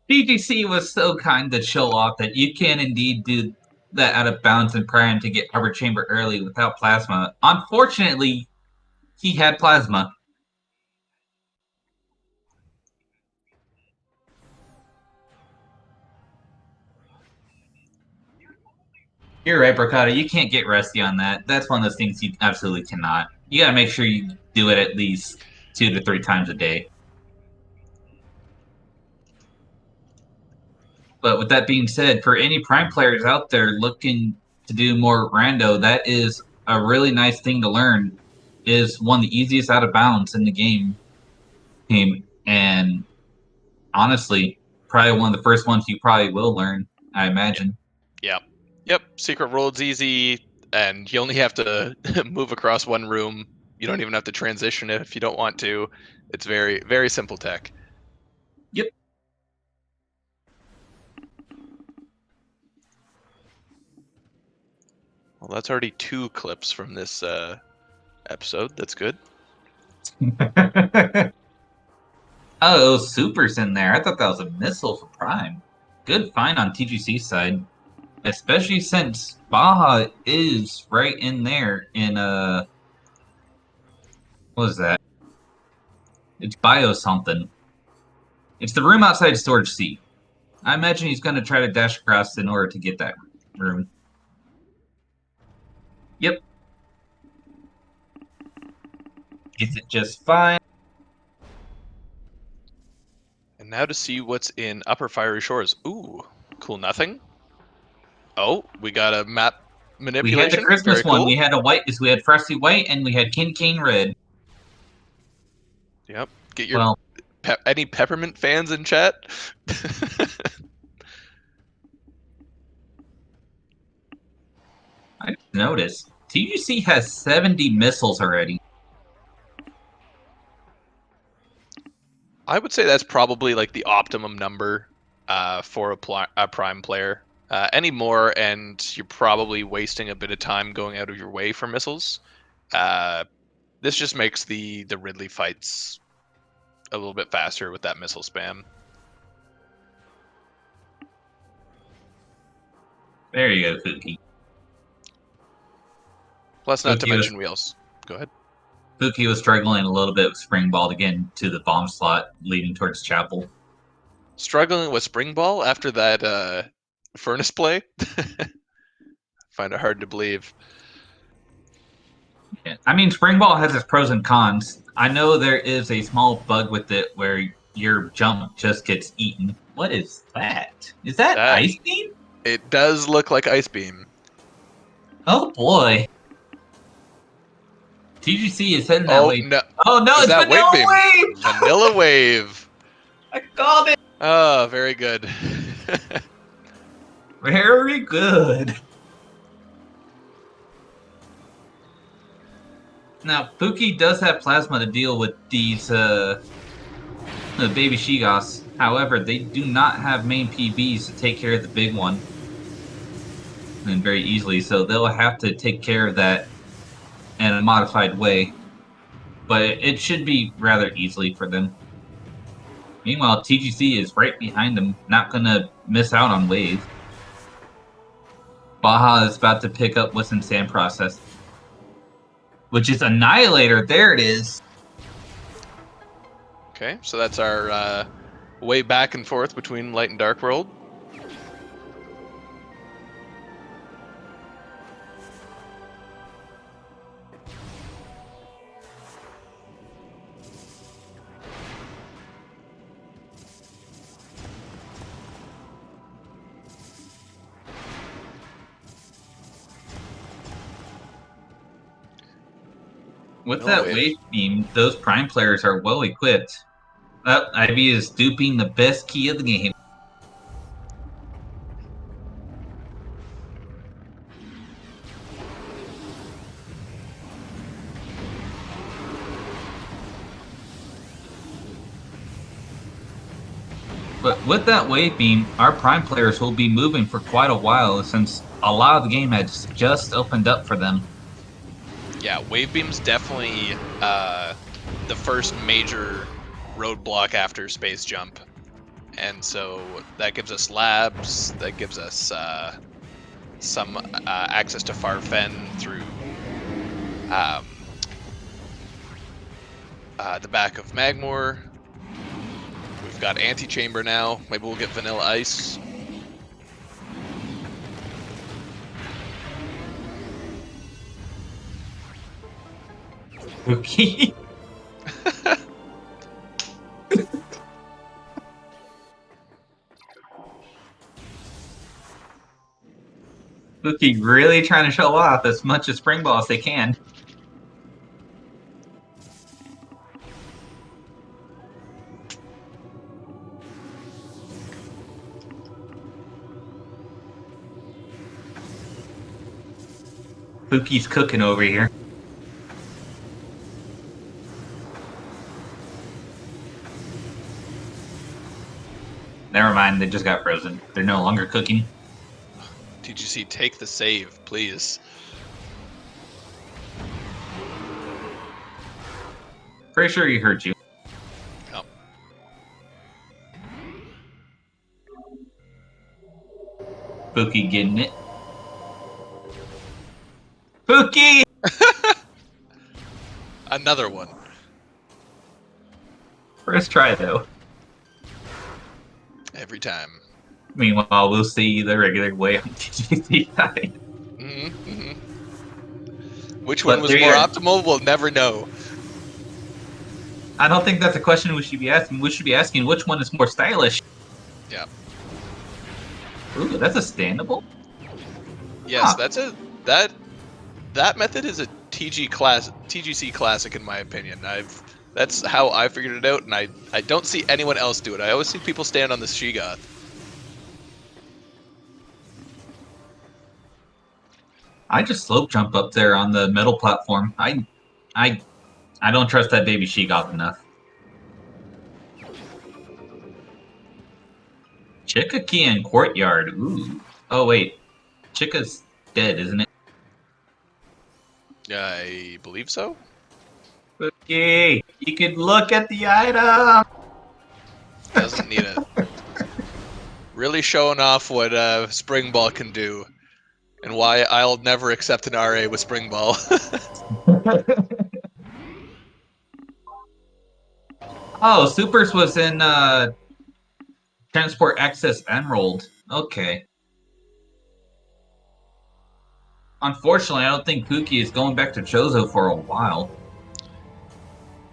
[SPEAKER 2] TGC was so kind to show off that you can indeed do that out of bounds and Prime to get Arbor Chamber early without plasma. Unfortunately, he had plasma. You're right, Brocado. You can't get rusty on that. That's one of those things you absolutely cannot. You gotta make sure you do it at least 2 to 3 times a day. But with that being said, for any Prime players out there looking to do more rando, that is a really nice thing to learn. Is one of the easiest out of bounds in the game. And honestly, probably one of the first ones you probably will learn, I imagine.
[SPEAKER 1] Yep. Yep. Secret world's easy, and you only have to move across one room. You don't even have to transition it if you don't want to. It's very, very simple tech.
[SPEAKER 2] Yep.
[SPEAKER 1] Well, that's already 2 clips from this episode. That's good.
[SPEAKER 2] Oh, Super's in there. I thought that was a missile for Prime. Good find on TGC's side. Especially since Baja is right in there in what is that? It's bio something. It's the room outside storage C. I imagine he's gonna try to dash across in order to get that room. Yep. Gets it just fine.
[SPEAKER 1] And now to see what's in Upper Fiery Shores. Ooh, cool nothing. Oh, we got a map
[SPEAKER 2] We had the
[SPEAKER 1] manipulation.
[SPEAKER 2] Christmas
[SPEAKER 1] Very
[SPEAKER 2] one.
[SPEAKER 1] cool.
[SPEAKER 2] We had a white. We had Frosty White, and we had Cane Red.
[SPEAKER 1] Yep. Get your
[SPEAKER 2] Well,
[SPEAKER 1] any peppermint fans in chat.
[SPEAKER 2] I just noticed TGC has 70 missiles already.
[SPEAKER 1] I would say that's probably like the optimum number for a Prime player. Any more, and you're probably wasting a bit of time going out of your way for missiles. This just makes the Ridley fights a little bit faster with that missile spam.
[SPEAKER 2] There you go, Fuki.
[SPEAKER 1] Plus, not to mention wheels. Go ahead.
[SPEAKER 2] Fuki was struggling a little bit with Spring Ball to get into the bomb slot leading towards Chapel.
[SPEAKER 1] Struggling with Spring Ball after that furnace play? Find it hard to believe.
[SPEAKER 2] Yeah. I mean, Spring Ball has its pros and cons. I know there is a small bug with it where your jump just gets eaten. What is that? Is that Ice Beam?
[SPEAKER 1] It does look like Ice Beam.
[SPEAKER 2] Oh boy. TGC is heading that way.
[SPEAKER 1] No.
[SPEAKER 2] Oh no, it's Vanilla Wave!
[SPEAKER 1] Vanilla Wave!
[SPEAKER 2] I called it!
[SPEAKER 1] Oh, very good.
[SPEAKER 2] Very good. Now, Pookie does have plasma to deal with these the baby Shigas. However, they do not have main PBs to take care of the big one, and very easily. So they'll have to take care of that in a modified way. But it should be rather easily for them. Meanwhile, TGC is right behind them, not gonna miss out on wave. Baja is about to pick up with some sand process, which is Annihilator. There it is.
[SPEAKER 1] Okay, so that's our way back and forth between Light and Dark World.
[SPEAKER 2] With
[SPEAKER 1] No
[SPEAKER 2] that
[SPEAKER 1] wave.
[SPEAKER 2] wave beam, those prime players are well equipped. Ivy is duping the best key of the game. But with that wave beam, our prime players will be moving for quite a while since a lot of the game has just opened up for them.
[SPEAKER 1] Yeah, wave beam's definitely the first major roadblock after space jump, and so that gives us labs. That gives us some access to Farfen through um, the back of Magmore. We've got Antechamber now. Maybe we'll get Vanilla Ice.
[SPEAKER 2] Okay. Cookie really trying to show off as much as Spring Ball as they can. Pookie's cooking over here. Never mind, they just got frozen. They're no longer cooking.
[SPEAKER 1] TGC, take the save, please.
[SPEAKER 2] Pretty sure he heard you.
[SPEAKER 1] Oh.
[SPEAKER 2] Pookie getting it. Pookie!
[SPEAKER 1] Another one.
[SPEAKER 2] First try, though.
[SPEAKER 1] Every time.
[SPEAKER 2] Meanwhile, we'll see the regular way on TGC side.
[SPEAKER 1] Which one was more optimal? We'll never know.
[SPEAKER 2] I don't think that's a question we should be asking. We should be asking which one is more stylish.
[SPEAKER 1] Yeah.
[SPEAKER 2] Ooh, that's a standable?
[SPEAKER 1] Yes, that method is a TGC classic in my opinion. That's how I figured it out, and I don't see anyone else do it. I always see people stand on the Shigoth.
[SPEAKER 2] I just slope jump up there on the metal platform. I don't trust that baby Sheegoth enough. Chikaki and Courtyard. Ooh. Oh wait, Chika's dead, isn't it?
[SPEAKER 1] I believe so.
[SPEAKER 2] Okay, you can look at the item.
[SPEAKER 1] Doesn't need it. Really showing off what Spring Ball can do, and why I'll never accept an RA with Spring Ball.
[SPEAKER 2] Oh, Supers was in Transport Access Emerald. Okay. Unfortunately, I don't think Pookie is going back to Chozo for a while.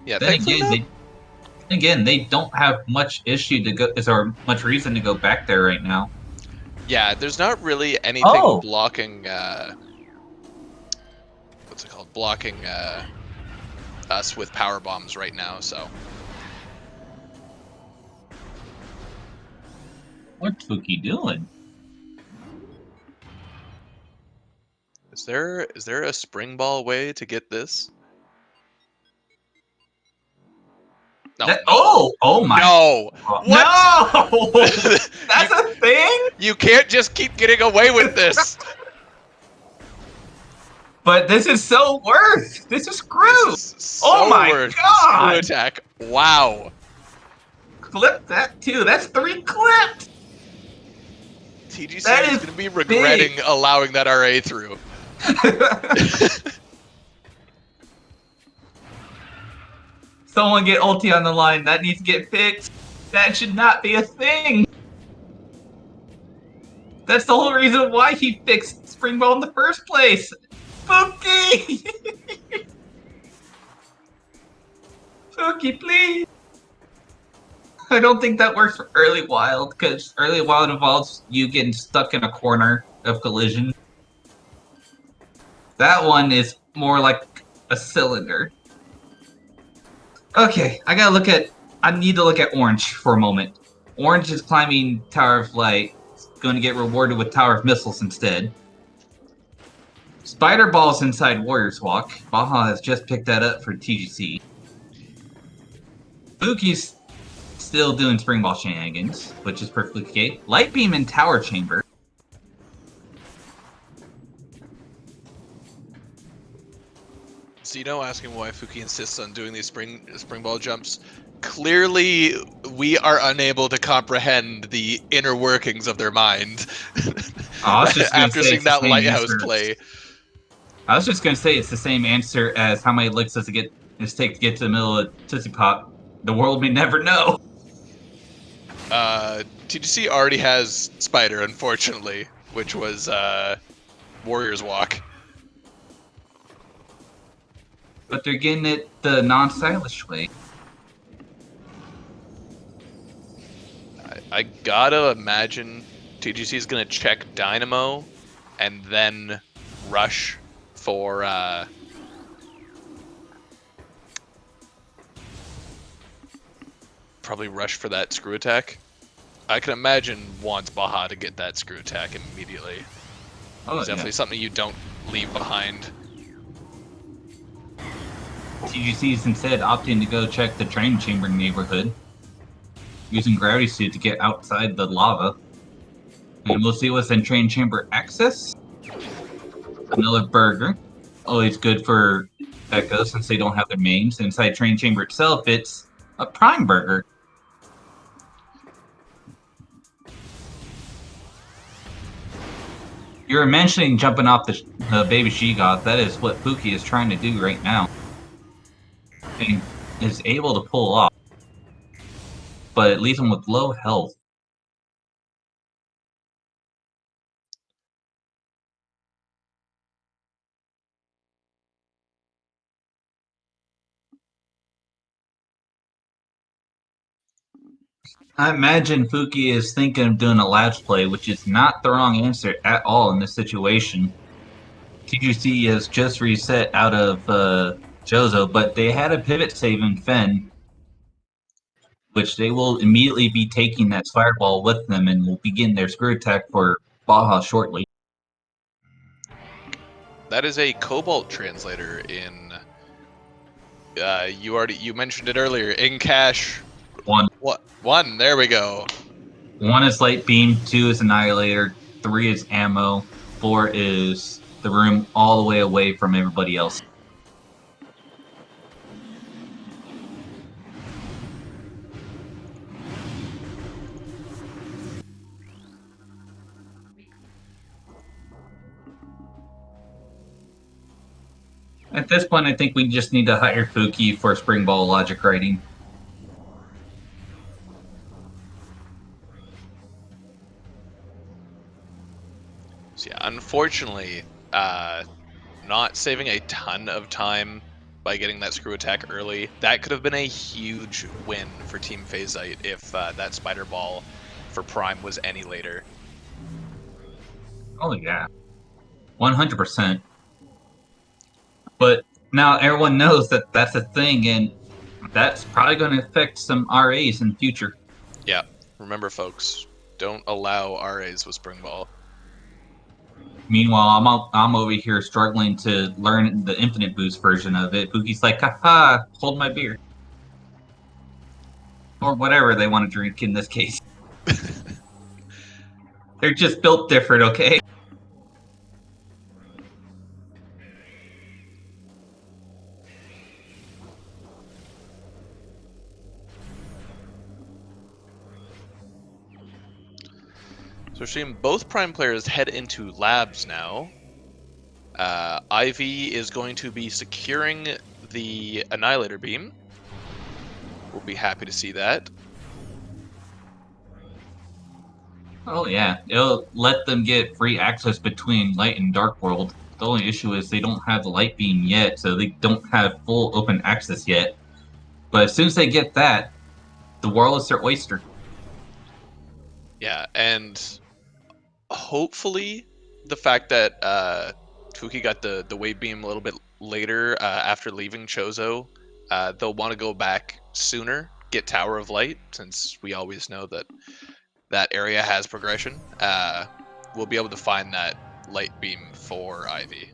[SPEAKER 1] Yeah,
[SPEAKER 2] Then
[SPEAKER 1] thankfully not.
[SPEAKER 2] again, they don't have much issue to go, or much reason to go back there right now.
[SPEAKER 1] Yeah, there's not really anything blocking. What's it called? Blocking us with power bombs right now. So.
[SPEAKER 2] What's Pookie doing?
[SPEAKER 1] Is there a Spring Ball way to get this? No, no.
[SPEAKER 2] Oh my.
[SPEAKER 1] No. What?
[SPEAKER 2] No!
[SPEAKER 1] you
[SPEAKER 2] That's a thing?
[SPEAKER 1] you can't just keep getting away with this.
[SPEAKER 2] But this is so worth. This is
[SPEAKER 1] This
[SPEAKER 2] screw.
[SPEAKER 1] is
[SPEAKER 2] Oh
[SPEAKER 1] so
[SPEAKER 2] my
[SPEAKER 1] worth the screw
[SPEAKER 2] god!
[SPEAKER 1] attack. Wow.
[SPEAKER 2] Clip that too. That's 3 clips.
[SPEAKER 1] TGC
[SPEAKER 2] That
[SPEAKER 1] is
[SPEAKER 2] is
[SPEAKER 1] going to be regretting
[SPEAKER 2] big.
[SPEAKER 1] allowing that RA through.
[SPEAKER 2] Someone get ulti on the line. That needs to get fixed. That should not be a thing. That's the whole reason why he fixed Spring Ball in the first place. Spooky! Spooky, please. I don't think that works for Early Wild, because Early Wild involves you getting stuck in a corner of collision. That one is more like a cylinder. Okay, I need to look at Orange for a moment. Orange is climbing Tower of Light. It's going to get rewarded with Tower of Missiles instead. Spider Ball's inside Warrior's Walk. Baja has just picked that up for TGC. Buki's still doing Spring Ball shenanigans, which is perfectly okay. Light Beam in Tower Chamber.
[SPEAKER 1] So asking why Fuki insists on doing these spring ball jumps. Clearly, we are unable to comprehend the inner workings of their mind.
[SPEAKER 2] I was just going to
[SPEAKER 1] After
[SPEAKER 2] say
[SPEAKER 1] seeing
[SPEAKER 2] it's the
[SPEAKER 1] that
[SPEAKER 2] same
[SPEAKER 1] lighthouse
[SPEAKER 2] answer.
[SPEAKER 1] play.
[SPEAKER 2] I was just going to say it's the same answer as how many licks does it take to get to the middle of Tootsie Pop. The world may never know.
[SPEAKER 1] TGC already has Spider, unfortunately, which was Warrior's Walk.
[SPEAKER 2] But they're getting it the non-stylish way.
[SPEAKER 1] I gotta imagine TGC is gonna check Dynamo and then rush for probably rush for that screw attack. I can imagine wants Baja to get that screw attack immediately.
[SPEAKER 2] Oh,
[SPEAKER 1] It's definitely something you don't leave behind.
[SPEAKER 2] TGC is instead opting to go check the train chamber neighborhood, using Gravity Suit to get outside the lava. And we'll see what's in train chamber access. Another burger. Always good for Echo since they don't have their mains. Inside train chamber itself, it's a prime burger. You were mentioning jumping off the baby she-god. That is what Pookie is trying to do right now. And is able to pull off. But it leaves him with low health. I imagine Fuki is thinking of doing a latch play, which is not the wrong answer at all in this situation. TGC has just reset out of Jozo, but they had a pivot save in Fen, which they will immediately be taking that fireball with them and will begin their screw attack for Baja shortly.
[SPEAKER 1] That is a Cobalt translator in. You mentioned it earlier. In cache.
[SPEAKER 2] One.
[SPEAKER 1] What? One. There we go.
[SPEAKER 2] 1 is Light Beam, 2 is Annihilator, 3 is Ammo, 4 is the room all the way away from everybody else. At this point, I think we just need to hire Fuki for Spring Ball logic writing.
[SPEAKER 1] So yeah, unfortunately, not saving a ton of time by getting that screw attack early. That could have been a huge win for Team Phazite if that Spider Ball for Prime was any later.
[SPEAKER 2] Oh yeah, 100%. But now everyone knows that that's a thing, and that's probably going to affect some RAs in the future.
[SPEAKER 1] Yeah, remember folks, don't allow RAs with Spring Ball.
[SPEAKER 2] Meanwhile, I'm over here struggling to learn the Infinite Boost version of it. Pookie's like, haha, hold my beer. or whatever they want to drink in this case. They're just built different, okay?
[SPEAKER 1] So we're seeing both Prime players head into labs now. Ivy is going to be securing the Annihilator Beam. We'll be happy to see that.
[SPEAKER 2] Oh yeah, it'll let them get free access between Light and Dark World. The only issue is they don't have the Light Beam yet, so they don't have full open access yet. But as soon as they get that, the world is their oyster.
[SPEAKER 1] Yeah, and hopefully the fact that Fuki got the wave beam a little bit later after leaving Chozo, they'll want to go back sooner, get Tower of Light, since we always know that that area has progression. We'll be able to find that light beam for Ivy.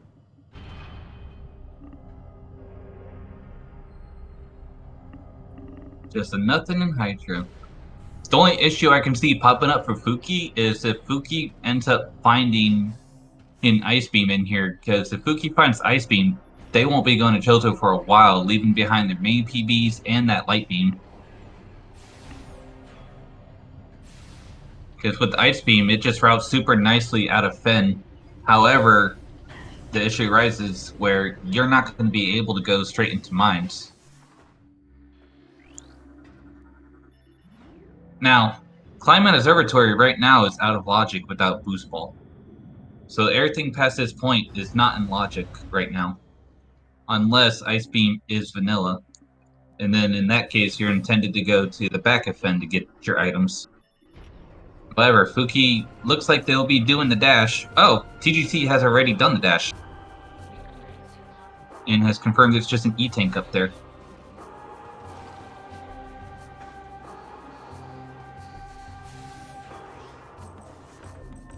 [SPEAKER 2] Just a nothing in Hydro. The only issue I can see popping up for Fuki is if Fuki ends up finding an Ice Beam in here, because if Fuki finds Ice Beam, they won't be going to Chozo for a while, leaving behind their main PBs and that Light Beam. Because with the Ice Beam, it just routes super nicely out of Fen. However, the issue arises where you're not going to be able to go straight into mines. Now, Climate Observatory right now is out of logic without Boost Ball. So everything past this point is not in logic right now. Unless Ice Beam is vanilla. And then in that case, you're intended to go to the back of Fen to get your items. However, Fuki looks like they'll be doing the dash. Oh, TGT has already done the dash. And has confirmed it's just an E-Tank up there.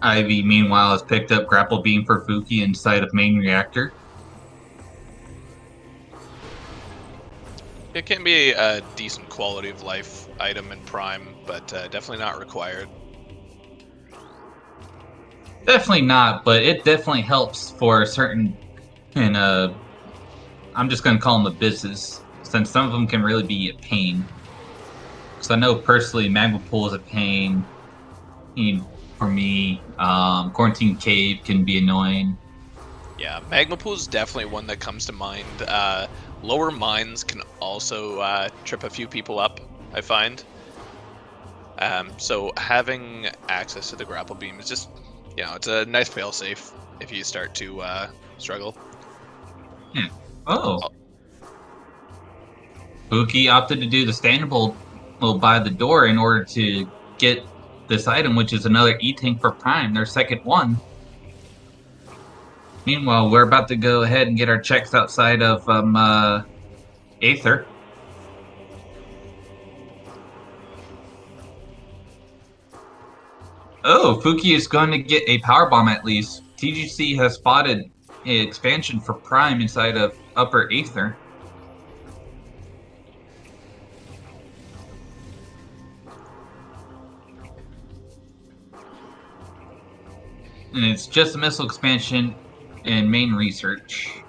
[SPEAKER 2] Ivy, meanwhile, has picked up Grapple Beam for Fuki inside of main reactor.
[SPEAKER 1] It can be a decent quality of life item in Prime, but definitely not required.
[SPEAKER 2] Definitely not, but it definitely helps for certain, and I'm just going to call them a business, since some of them can really be a pain. Because I know personally, Magma Pool is a pain. For me, Quarantine Cave can be annoying.
[SPEAKER 1] Yeah, Magma Pool is definitely one that comes to mind. Lower mines can also trip a few people up, I find. So having access to the grapple beam is just, it's a nice failsafe if you start to struggle.
[SPEAKER 2] Yeah. Oh. Fuki opted to do the standard build by the door in order to get this item, which is another E-Tank for Prime, their second one. Meanwhile, we're about to go ahead and get our checks outside of Aether. Oh, Fuki is going to get a power bomb at least. TGC has spotted an expansion for Prime inside of Upper Aether. And it's just a missile expansion and main research.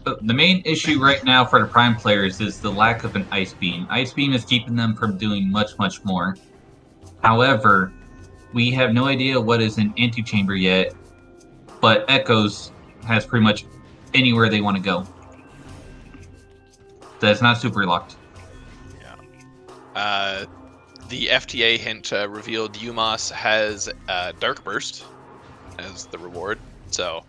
[SPEAKER 2] So the main issue right now for the Prime players is the lack of an Ice Beam. Ice Beam is keeping them from doing much, much more. However, we have no idea what is in Antechamber yet, but Echoes has pretty much anywhere they want to go. That's not super locked.
[SPEAKER 1] Yeah. The FTA hint revealed UMass has Dark Burst as the reward. So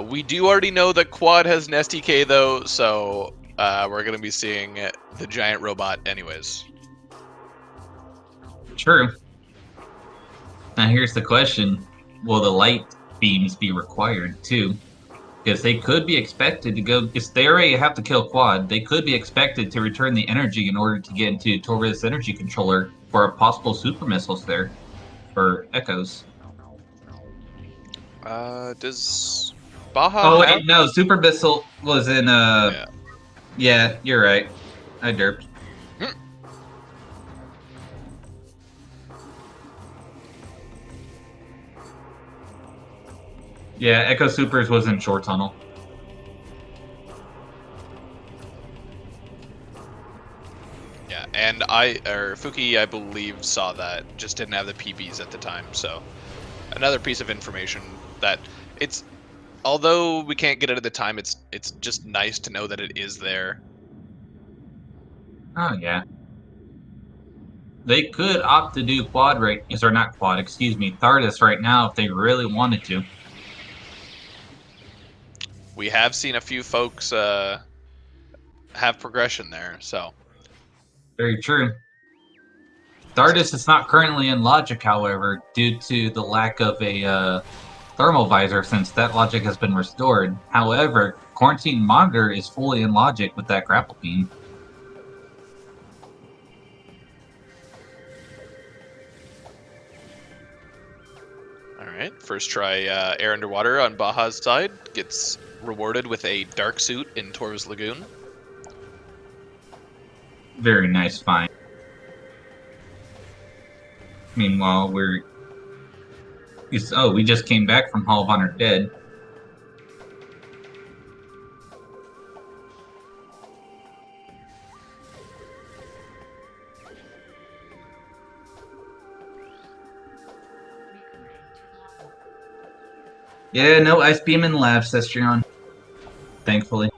[SPEAKER 1] we do already know that Quad has an STK though, so we're going to be seeing the giant robot anyways.
[SPEAKER 2] True. Now here's the question. Will the light beams be required too? Because they could be expected to go. If they already have to kill Quad, they could be expected to return the energy in order to get into Torvald's energy controller for a possible super missiles there for Echoes.
[SPEAKER 1] Does Baja
[SPEAKER 2] Oh
[SPEAKER 1] have?
[SPEAKER 2] wait, no, super missile was in.
[SPEAKER 1] Yeah.
[SPEAKER 2] Yeah, you're right. I derped.
[SPEAKER 1] Hmm.
[SPEAKER 2] Yeah, Echo Supers was in Shore Tunnel.
[SPEAKER 1] Yeah, and Fuki, I believe, saw that. Just didn't have the PBs at the time. So another piece of information that it's although we can't get it at the time, it's just nice to know that it is there.
[SPEAKER 2] Oh yeah. They could opt to do quad right, or not quad, excuse me, Thardus right now if they really wanted to.
[SPEAKER 1] We have seen a few folks have progression there, so
[SPEAKER 2] Very true. Thardus is not currently in logic, however, due to the lack of a thermal visor since that logic has been restored. However, Quarantine Monitor is fully in logic with that grapple beam.
[SPEAKER 1] all right. First try air underwater on Baja's side gets rewarded with a dark suit in Torv's Lagoon.
[SPEAKER 2] Very nice find. Meanwhile, we just came back from Hall of Honor dead. Yeah, no ice beam in the lab, Sestrion. Thankfully.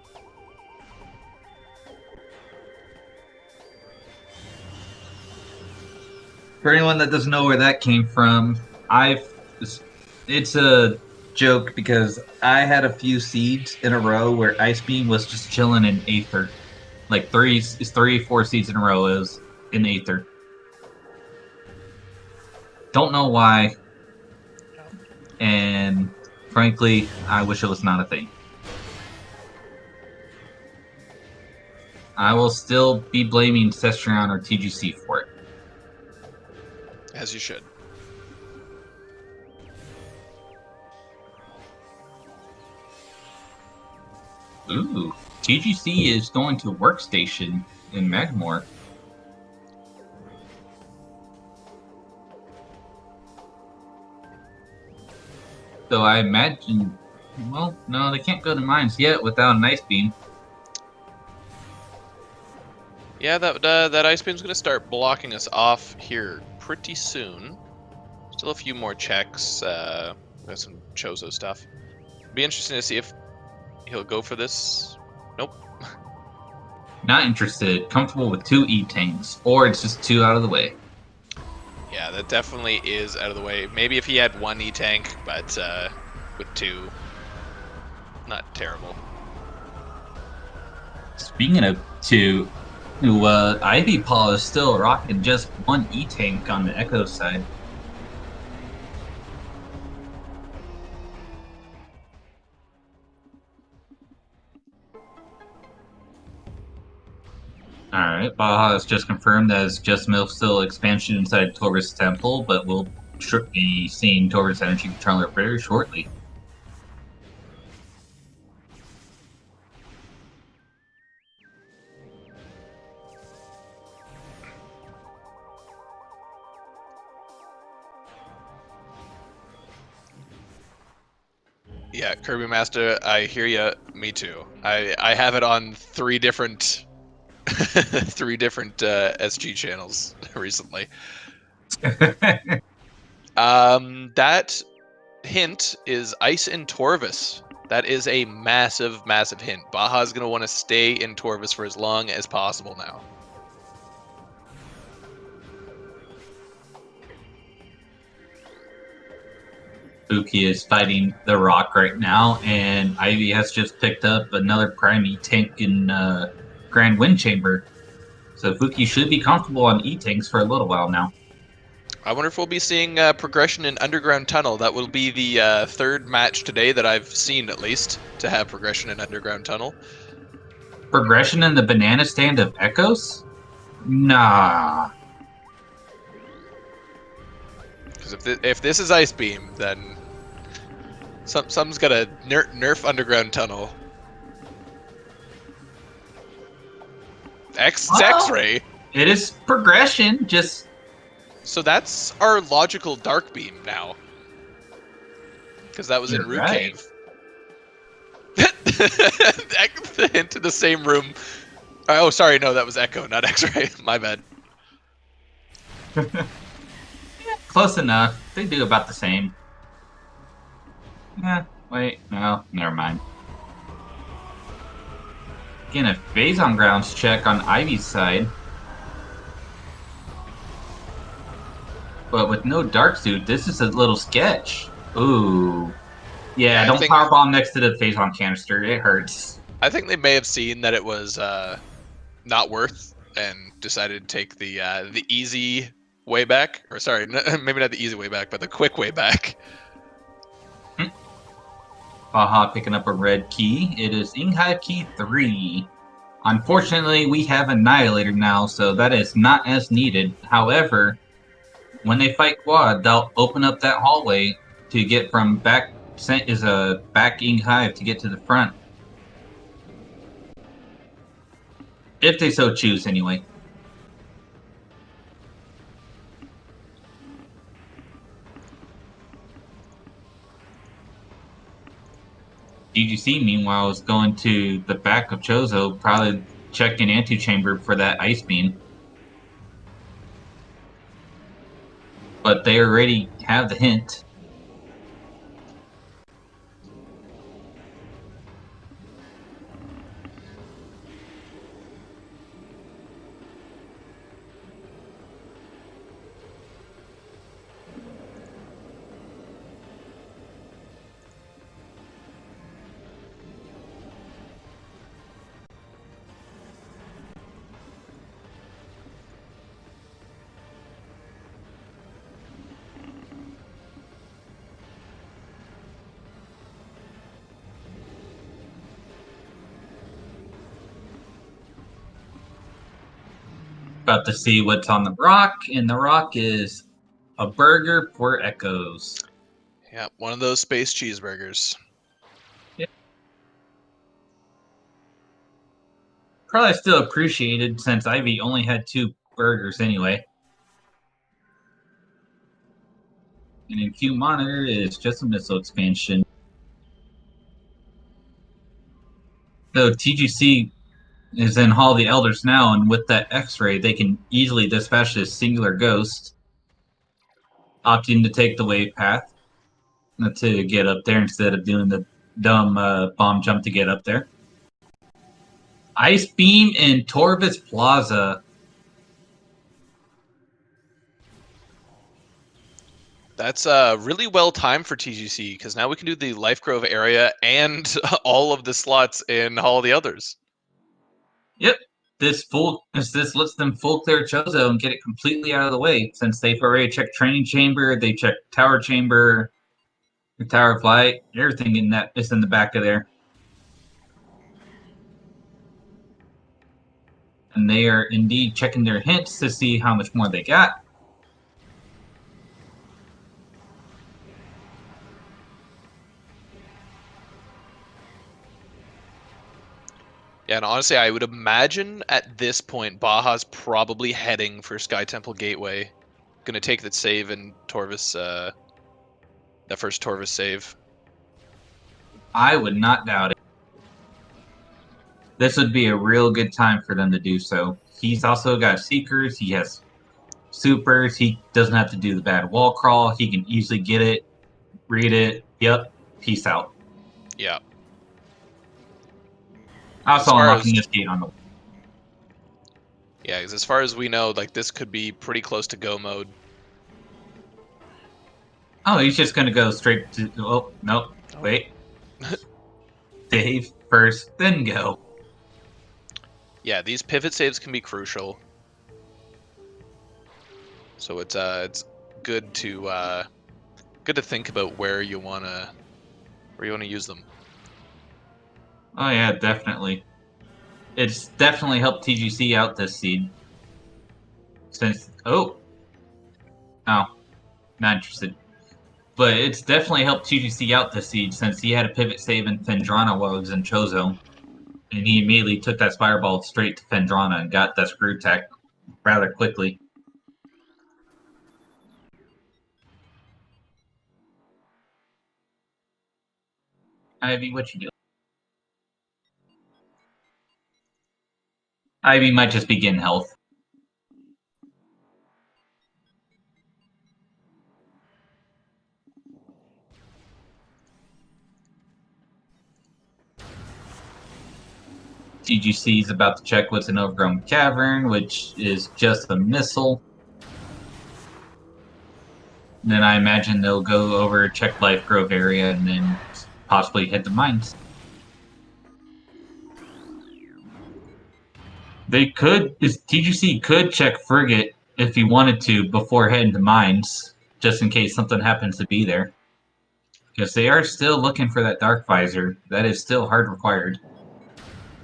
[SPEAKER 2] For anyone that doesn't know where that came from, it's a joke because I had a few seeds in a row where Ice Beam was just chilling in Aether. Like three, 4 seeds in a row is in Aether. Don't know why, and frankly, I wish it was not a thing. I will still be blaming Cestrion or TGC for it.
[SPEAKER 1] As you should.
[SPEAKER 2] Ooh, TGC is going to Workstation in Magmore. So I imagine, well, no, they can't go to mines yet without an ice beam.
[SPEAKER 1] Yeah, that ice beam's gonna start blocking us off here pretty soon. Still a few more checks. Got some Chozo stuff. Be interesting to see if he'll go for this. Nope.
[SPEAKER 2] Not interested. Comfortable with 2 E-tanks, or it's just 2 out of the way.
[SPEAKER 1] Yeah, that definitely is out of the way. Maybe if he had 1 E-tank, but with 2, not terrible.
[SPEAKER 2] Speaking of 2, Ivy Paw is still rocking just 1 E-tank on the Echo side. Alright, Baja has just confirmed that it's just Milfstill expansion inside Torvus Temple, but we'll be seeing Torvus Energy Controller very shortly.
[SPEAKER 1] Yeah, Kirby Master, I hear ya. Me too. I have it on 3 different 3 different SG channels recently. That hint is Ice in Torvus. That is a massive, massive hint. Baja's gonna want to stay in Torvus for as long as possible now.
[SPEAKER 2] Buki is fighting the Rock right now, and Ivy has just picked up another Prime E-tank in Grand Wind Chamber. So Fuki should be comfortable on E-tanks for a little while now.
[SPEAKER 1] I wonder if we'll be seeing progression in Underground Tunnel. That will be the third match today that I've seen, at least, to have progression in Underground Tunnel.
[SPEAKER 2] Progression in the banana stand of Echoes? Nah.
[SPEAKER 1] Because if this is Ice Beam, then something's got to nerf Underground Tunnel. It's
[SPEAKER 2] Well,
[SPEAKER 1] X-Ray.
[SPEAKER 2] it is progression, just...
[SPEAKER 1] So that's our logical Dark Beam now. Because that was in
[SPEAKER 2] You're
[SPEAKER 1] Root
[SPEAKER 2] right.
[SPEAKER 1] Cave. Into the same room. Oh, sorry, no, that was Echo, not X-Ray. My bad.
[SPEAKER 2] Close enough. They do about the same. Yeah, wait, no, never mind. Again, a phase on grounds check on Ivy's side. But with no dark suit, this is a little sketch. Ooh.
[SPEAKER 1] Yeah,
[SPEAKER 2] Yeah, don't powerbomb next to the phase on canister. It hurts.
[SPEAKER 1] I think they may have seen that it was not worth and decided to take the easy way back. Or sorry, maybe not the easy way back, but the quick way back.
[SPEAKER 2] Baja picking up a red key. It is Inghive key 3. Unfortunately, we have Annihilator now, so that is not as needed. However, when they fight Quad, they'll open up that hallway to get from back Inghive to get to the front. If they so choose, anyway. DGC, meanwhile, is going to the back of Chozo, probably checking antechamber for that Ice Beam. But they already have the hint. About to see what's on the rock, and the rock is a burger for Echoes.
[SPEAKER 1] Yeah, one of those space cheeseburgers.
[SPEAKER 2] Yeah. Probably still appreciated since Ivy only had 2 burgers anyway. And in Q Monitor is just a missile expansion. So TGC is in Hall of the Elders now, and with that X-ray, they can easily dispatch this singular ghost, opting to take the wave path to get up there instead of doing the dumb bomb jump to get up there. Ice Beam in Torvis Plaza.
[SPEAKER 1] That's really well timed for TGC because now we can do the Life Grove area and all of the slots in Hall of the Others.
[SPEAKER 2] Yep. This lets them full clear Chozo and get it completely out of the way, since they've already checked training chamber, they checked tower chamber, the tower of light, everything in that is in the back of there. And they are indeed checking their hints to see how much more they got.
[SPEAKER 1] Yeah, and honestly, I would imagine at this point, Baja's probably heading for Sky Temple Gateway. Gonna take that save in Torvis, that first Torvis save.
[SPEAKER 2] I would not doubt it. This would be a real good time for them to do so. He's also got Seekers, he has Supers, he doesn't have to do the bad wall crawl, he can easily get it, read it, yep, peace out.
[SPEAKER 1] Yeah.
[SPEAKER 2] Also unlocking this gate on the...
[SPEAKER 1] Yeah, because as far as we know, like this could be pretty close to go mode.
[SPEAKER 2] Oh, he's just gonna go straight to... Oh, nope, wait. Save first, then go.
[SPEAKER 1] Yeah, these pivot saves can be crucial. So it's good to think about where you wanna use them.
[SPEAKER 2] Oh yeah, definitely. It's definitely helped TGC out this seed. Since oh, not interested. But it's definitely helped TGC out this seed since he had a pivot save in Fendrana while he was in Chozo. And he immediately took that Spire Ball straight to Fendrana and got that Screw Tech rather quickly. Ivy, what you doing? Ivy might just be getting health. TGC is about to check what's an overgrown cavern, which is just a missile. Then I imagine they'll go over, check Life Grove area, and then possibly hit the mines. TGC could check Frigate if he wanted to before heading to mines, just in case something happens to be there. Because they are still looking for that Dark Visor. That is still hard required.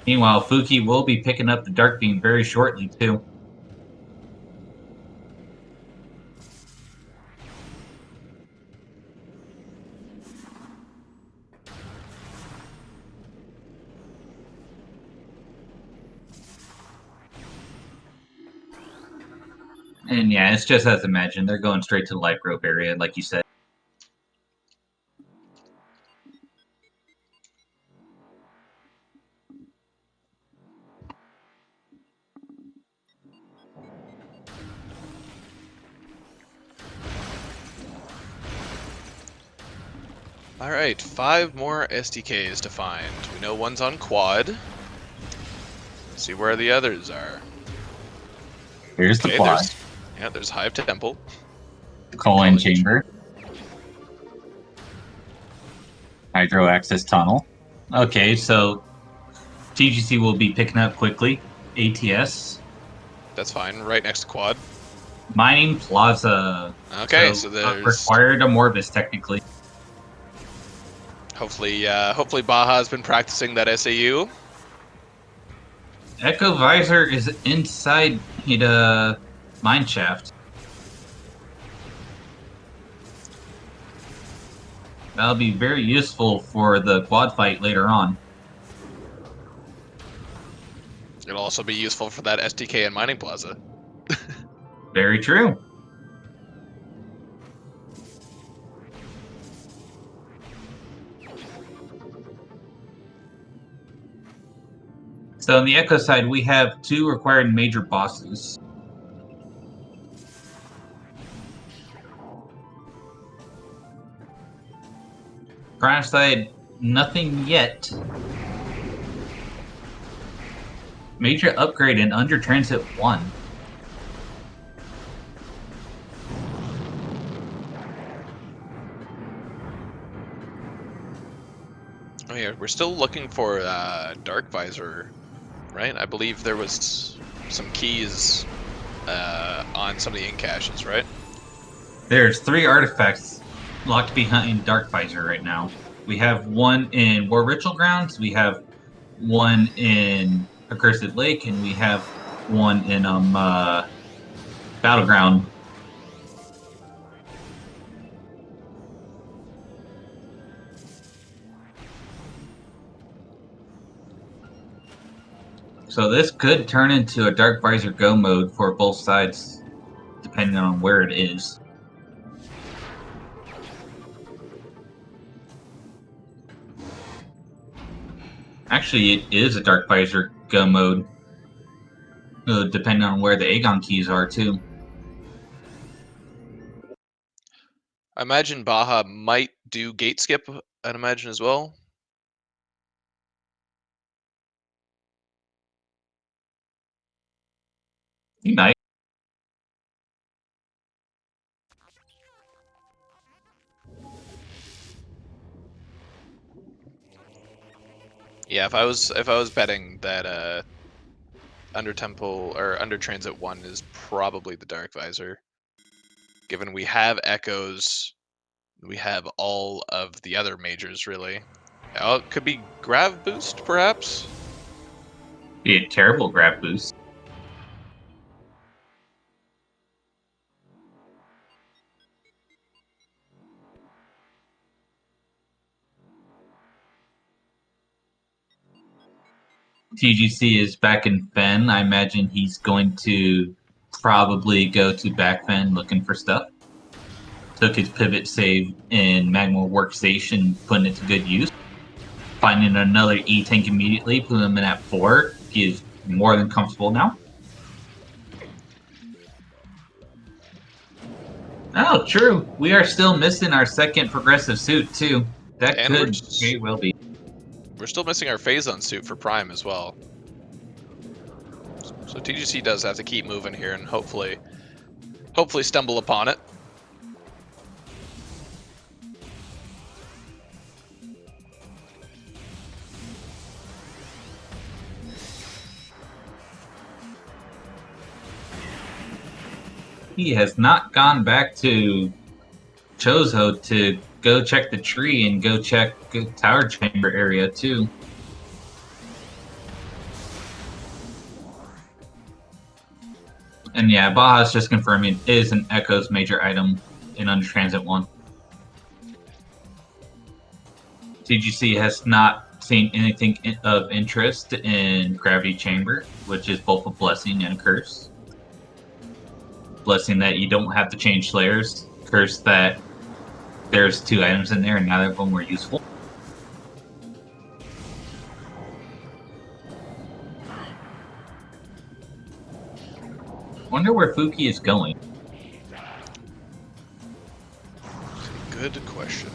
[SPEAKER 2] Meanwhile, Fuki will be picking up the Dark Beam very shortly, too. And yeah, it's just as imagined. They're going straight to the Light Grove area, like you said.
[SPEAKER 1] All right, 5 more SDKs to find. We know one's on quad. Let's see where the others are.
[SPEAKER 2] Here's the quad.
[SPEAKER 1] There's Hive Temple.
[SPEAKER 2] Colon Chamber. Hydro Access Tunnel. Okay, so TGC will be picking up quickly. ATS.
[SPEAKER 1] That's fine, right next to quad.
[SPEAKER 2] Mining Plaza.
[SPEAKER 1] Okay, so there's
[SPEAKER 2] required a Morbus technically.
[SPEAKER 1] Hopefully Baja's been practicing that SAU.
[SPEAKER 2] Echo Visor is inside the mine shaft. That'll be very useful for the quad fight later on.
[SPEAKER 1] It'll also be useful for that SDK and Mining Plaza.
[SPEAKER 2] Very true. So on the Echo side, we have 2 required major bosses. Crash side, nothing yet. Major upgrade in Under Transit 1.
[SPEAKER 1] Oh yeah, we're still looking for Dark Visor, right? I believe there was some keys on some of the ink caches, right? There's
[SPEAKER 2] 3 artifacts locked behind Dark Visor right now. We have one in War Ritual Grounds, we have one in Accursed Lake, and we have one in Battleground. So this could turn into a Dark Visor Go mode for both sides, depending on where it is. Actually, it is a Dark Visor Go mode, depending on where the Aegon keys are, too.
[SPEAKER 1] I imagine Baja might do gate skip, I'd imagine as well.
[SPEAKER 2] He might.
[SPEAKER 1] Yeah, if I was betting that Under Temple or Under Transit 1 is probably the Dark Visor. given we have echoes, we have all of the other majors really. Oh, it could be grav boost, perhaps.
[SPEAKER 2] Be a terrible grab boost. TGC is back in Fen. I imagine he's going to probably go to back Fen looking for stuff. Took his pivot save in Magma Workstation, putting it to good use. Finding another E-Tank immediately, putting him in at 4. He is more than comfortable now. Oh, true. We are still missing our second progressive suit, too. That
[SPEAKER 1] And
[SPEAKER 2] could very well be.
[SPEAKER 1] we're still missing our Phazon suit for Prime as well. So TGC does have to keep moving here and hopefully stumble upon it.
[SPEAKER 2] He has not gone back to Chozo to go check the tree and go check the tower chamber area too. And yeah, Baja's just confirming it is an Echo's major item in Under Transit 1. TGC has not seen anything of interest in Gravity Chamber, which is both a blessing and a curse. Blessing that you don't have to change Slayers, curse that there's 2 items in there and neither of them were useful. Wonder where Fuki is going.
[SPEAKER 1] Good question.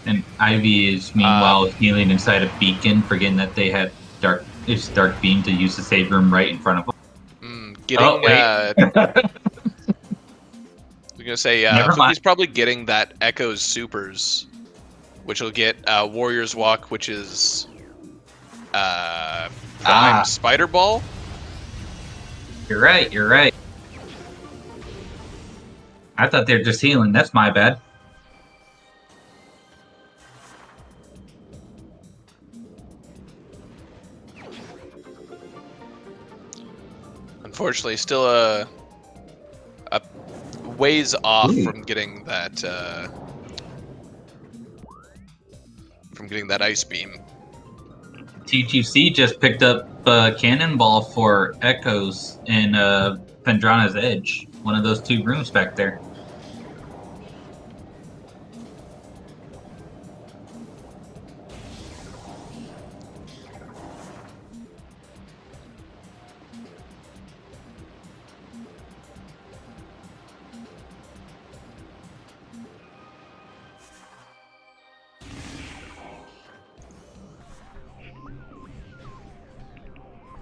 [SPEAKER 2] And Ivy is meanwhile healing inside a beacon, forgetting that they had dark beam to use the save room right in front of them.
[SPEAKER 1] I was gonna say, Fuki's probably getting that Echo's supers, which will get Warrior's Walk, which is Spider Ball.
[SPEAKER 2] You're right. I thought they were just healing. That's my bad.
[SPEAKER 1] Unfortunately, still a ways off from getting that ice beam.
[SPEAKER 2] TGC just picked up Cannonball for Echoes in Pendrana's Edge, one of those 2 rooms back there.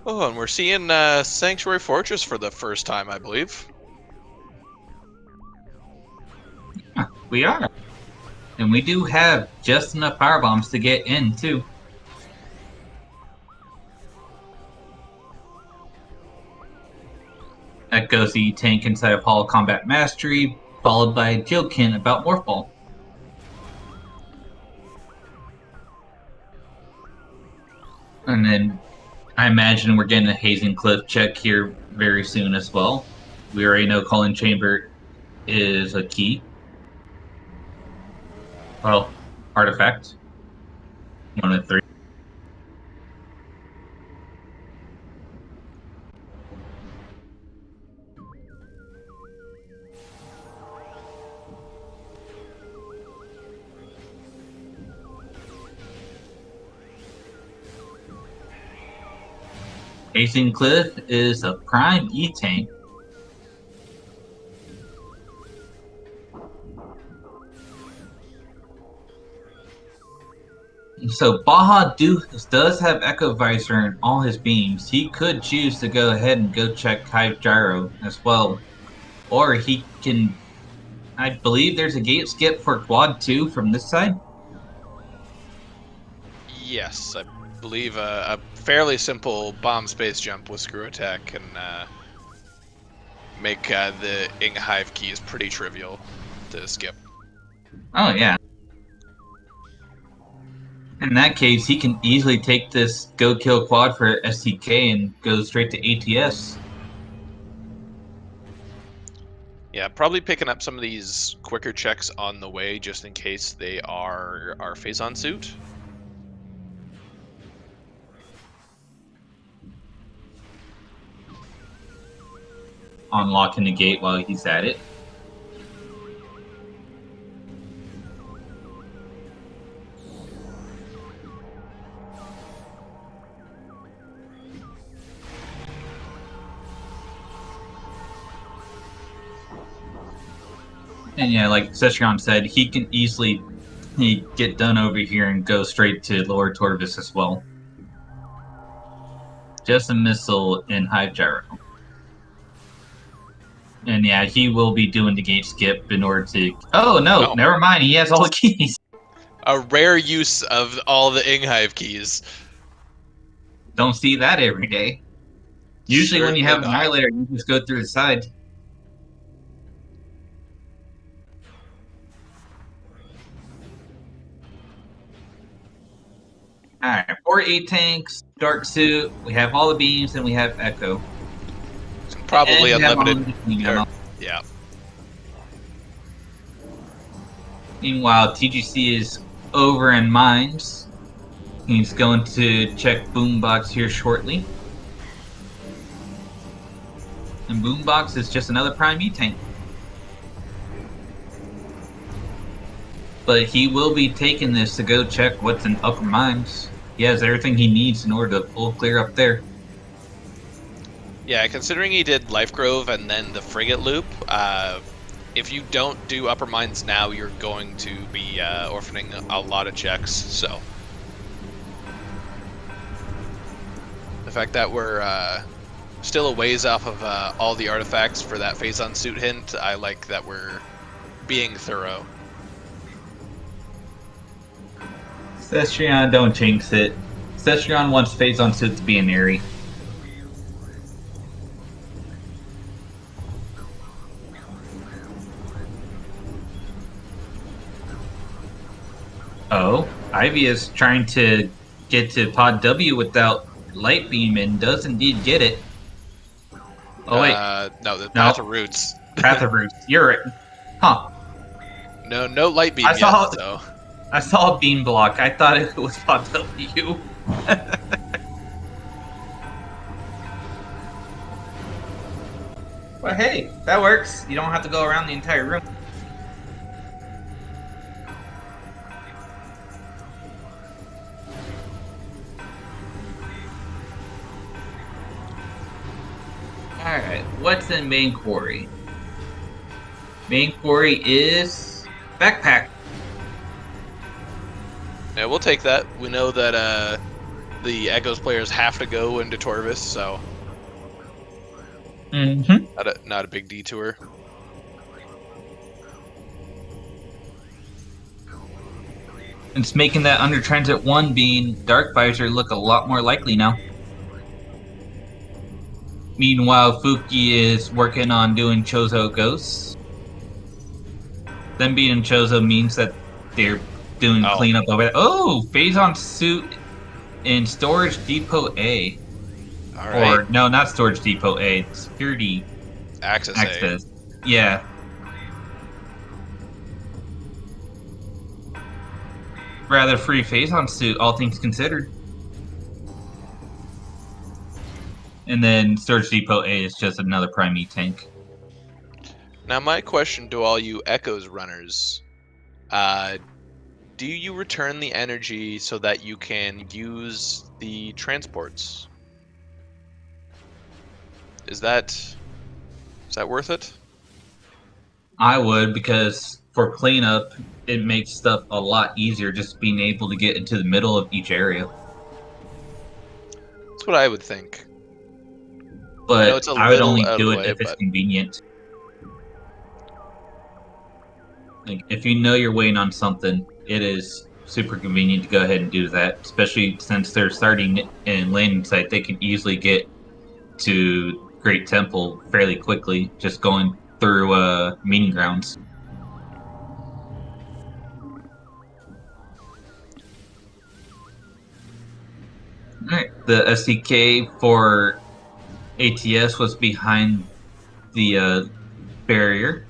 [SPEAKER 1] Oh, and we're seeing Sanctuary Fortress for the first time, I believe.
[SPEAKER 2] We are. And we do have just enough power bombs to get in, too. That goes the tank inside of Hall of Combat Mastery, followed by Jilkin about Morph Ball. And then I imagine we're getting a Hazing Cliff check here very soon as well. We already know Calling Chamber is a key. Well, artifact. 1 of 3. Hazing Cliff is a prime E-Tank. So Baja does have Echo Visor in all his beams. He could choose to go ahead and go check Hive Gyro as well. Or he can... I believe there's a gate skip for Quad 2 from this side.
[SPEAKER 1] Yes, I believe a fairly simple bomb space jump with screw attack and make the ing hive keys pretty trivial to skip.
[SPEAKER 2] Oh yeah. In that case, he can easily take this go kill quad for STK and go straight to ATS.
[SPEAKER 1] Yeah, probably picking up some of these quicker checks on the way just in case they are our Phazon suit.
[SPEAKER 2] Unlocking the gate while he's at it. And yeah, like Cetrion said, he can easily get done over here and go straight to Lower Torvis as well. Just a missile and Hive Gyro. And yeah, he will be doing the gate skip in order to... Oh, no, never mind. He has all the keys.
[SPEAKER 1] A rare use of all the ing hive keys.
[SPEAKER 2] Don't see that every day. Usually when you have an
[SPEAKER 1] not.
[SPEAKER 2] Annihilator, you just go through the side. Alright, 4 tanks, Dark Suit, we have all the beams, and we have Echo.
[SPEAKER 1] Probably unlimited. Yeah.
[SPEAKER 2] Meanwhile, TGC is over in mines. He's going to check Boombox here shortly. And Boombox is just another Prime E tank. But he will be taking this to go check what's in upper mines. He has everything he needs in order to full clear up there.
[SPEAKER 1] Yeah, considering he did Life Grove and then the Frigate Loop, if you don't do upper mines now, you're going to be orphaning a lot of checks, so. The fact that we're still a ways off of all the artifacts for that Phazon suit hint, I like that we're being thorough.
[SPEAKER 2] Cetrion, don't jinx it. Cetrion wants Phazon suit to be an Aerie. Oh, Ivy is trying to get to Pod W without Light Beam and does indeed get it. Oh wait,
[SPEAKER 1] no, the Path of Roots.
[SPEAKER 2] Path of Roots. You're right. Huh?
[SPEAKER 1] No Light Beam yet. So.
[SPEAKER 2] I saw a beam block. I thought it was Pod W. But hey, that works. You don't have to go around the entire room. Alright, what's in main quarry? Main quarry is backpack.
[SPEAKER 1] Yeah, we'll take that. We know that the Echoes players have to go into Torvis, so not a big detour.
[SPEAKER 2] It's making that under transit 1 being Dark Visor look a lot more likely now. Meanwhile, Fuki is working on doing Chozo Ghosts. Them being in Chozo means that they're doing cleanup over there. Oh, Phazon suit in Storage Depot A.
[SPEAKER 1] All right.
[SPEAKER 2] Or, no, not Storage Depot A. Security
[SPEAKER 1] Access A.
[SPEAKER 2] Yeah. Rather free Phazon suit, all things considered. And then Storage Depot A is just another Prime E tank.
[SPEAKER 1] Now my question to all you Echoes runners, do you return the energy so that you can use the transports? Is that worth it?
[SPEAKER 2] I would, because for cleanup, it makes stuff a lot easier just being able to get into the middle of each area.
[SPEAKER 1] That's what I would think.
[SPEAKER 2] But I would only do it if it's convenient. Like, if you know you're waiting on something, it is super convenient to go ahead and do that. Especially since they're starting in landing site, they can easily get to Great Temple fairly quickly, just going through meeting grounds. All right. The SDK for ATS was behind the barrier.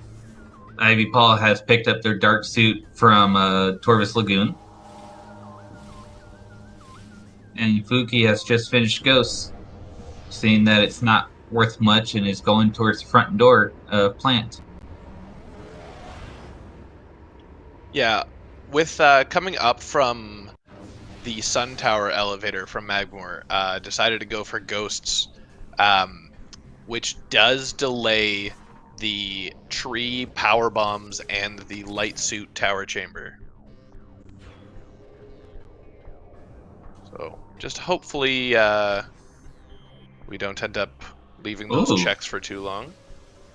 [SPEAKER 2] Ivy Paul has picked up their dark suit from Torvis Lagoon. And Fuki has just finished Ghost, seeing that it's not worth much and is going towards the front door of Plant.
[SPEAKER 1] Yeah, with coming up from the Sun Tower elevator from Magmore, decided to go for Ghosts, which does delay the tree power bombs and the light suit tower chamber. So just hopefully we don't end up leaving those
[SPEAKER 2] Ooh,
[SPEAKER 1] checks for too long.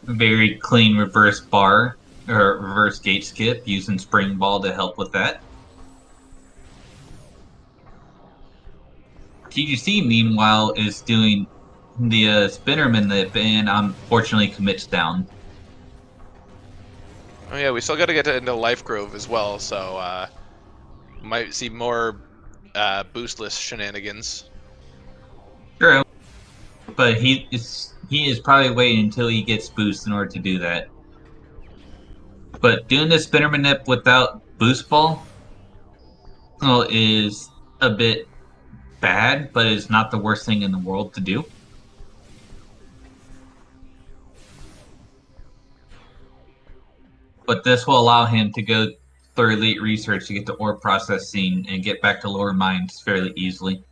[SPEAKER 2] very clean reverse bar or reverse gate skip using Spring Ball to help with that. TGC, meanwhile, is doing the Spinnerman nip and unfortunately commits down.
[SPEAKER 1] Oh yeah, we still got to get into Life Grove as well, so might see more boostless shenanigans.
[SPEAKER 2] True, but he is probably waiting until he gets boost in order to do that. But doing the Spinnerman nip without boost ball, well, is a bit bad, but it's not the worst thing in the world to do. But this will allow him to go through elite research to get to ore processing and get back to lower mines fairly easily.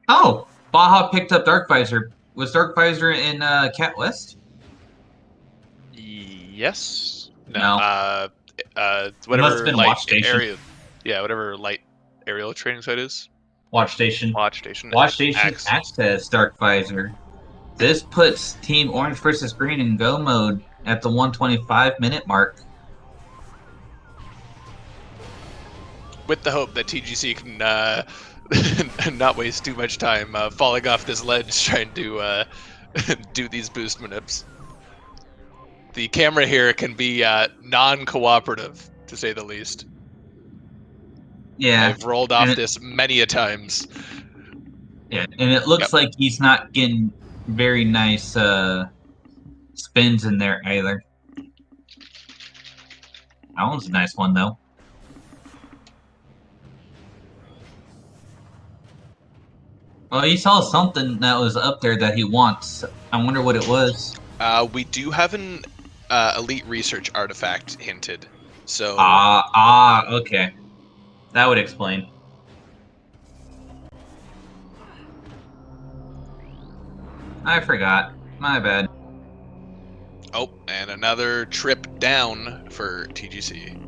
[SPEAKER 2] Oh, Baja picked up Dark Visor. Was Dark Visor in Cat West?
[SPEAKER 1] Yes. No.
[SPEAKER 2] No. It must have
[SPEAKER 1] Whatever
[SPEAKER 2] been
[SPEAKER 1] light
[SPEAKER 2] Watch Station.
[SPEAKER 1] area. Yeah, whatever light aerial training site is.
[SPEAKER 2] Watch Station.
[SPEAKER 1] Watch station.
[SPEAKER 2] Watch Station
[SPEAKER 1] Access.
[SPEAKER 2] access Dark Visor. This puts Team Orange versus Green in go mode at the 125-minute mark.
[SPEAKER 1] With the hope that TGC can not waste too much time falling off this ledge trying to do these boost manips. The camera here can be non-cooperative, to say the least.
[SPEAKER 2] Yeah.
[SPEAKER 1] I've rolled
[SPEAKER 2] And
[SPEAKER 1] off
[SPEAKER 2] it,
[SPEAKER 1] this many a times.
[SPEAKER 2] yeah, and it looks
[SPEAKER 1] Yep.
[SPEAKER 2] like he's not getting very nice spins in there either. That one's a nice one though. Well, he saw something that was up there that he wants. I wonder what it was.
[SPEAKER 1] We do have an elite research artifact hinted. So
[SPEAKER 2] Okay. That would explain. I forgot. My bad.
[SPEAKER 1] oh, and another trip down for TGC.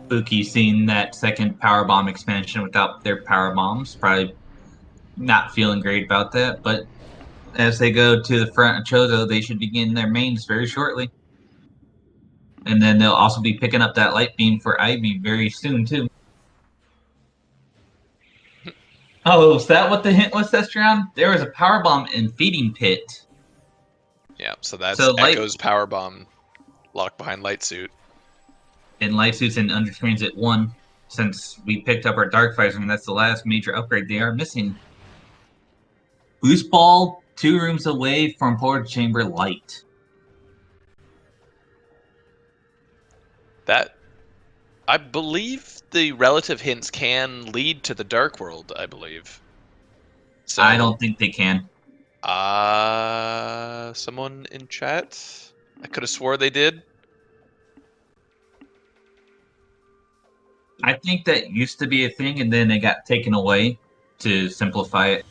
[SPEAKER 2] Spooky seeing that second power bomb expansion without their power bombs. Probably not feeling great about that, but as they go to the front of Chozo, they should begin their mains very shortly. And then they'll also be picking up that light beam for Ivy very soon, too. Oh, is that what the hint was, Thestron? There was a power bomb in Feeding Pit.
[SPEAKER 1] Yeah, so that's
[SPEAKER 2] So light
[SPEAKER 1] Echo's power bomb locked behind light suit.
[SPEAKER 2] and light suits in Under Transit 1, since we picked up our Dark Visor, and that's the last major upgrade they are missing. Boost Ball, 2 rooms away from Portal Chamber Light.
[SPEAKER 1] That, I believe the relative hints can lead to the Dark World, I believe. So,
[SPEAKER 2] I don't think they can.
[SPEAKER 1] someone in chat? I could have swore they did.
[SPEAKER 2] I think that used to be a thing, and then it got taken away. to simplify it.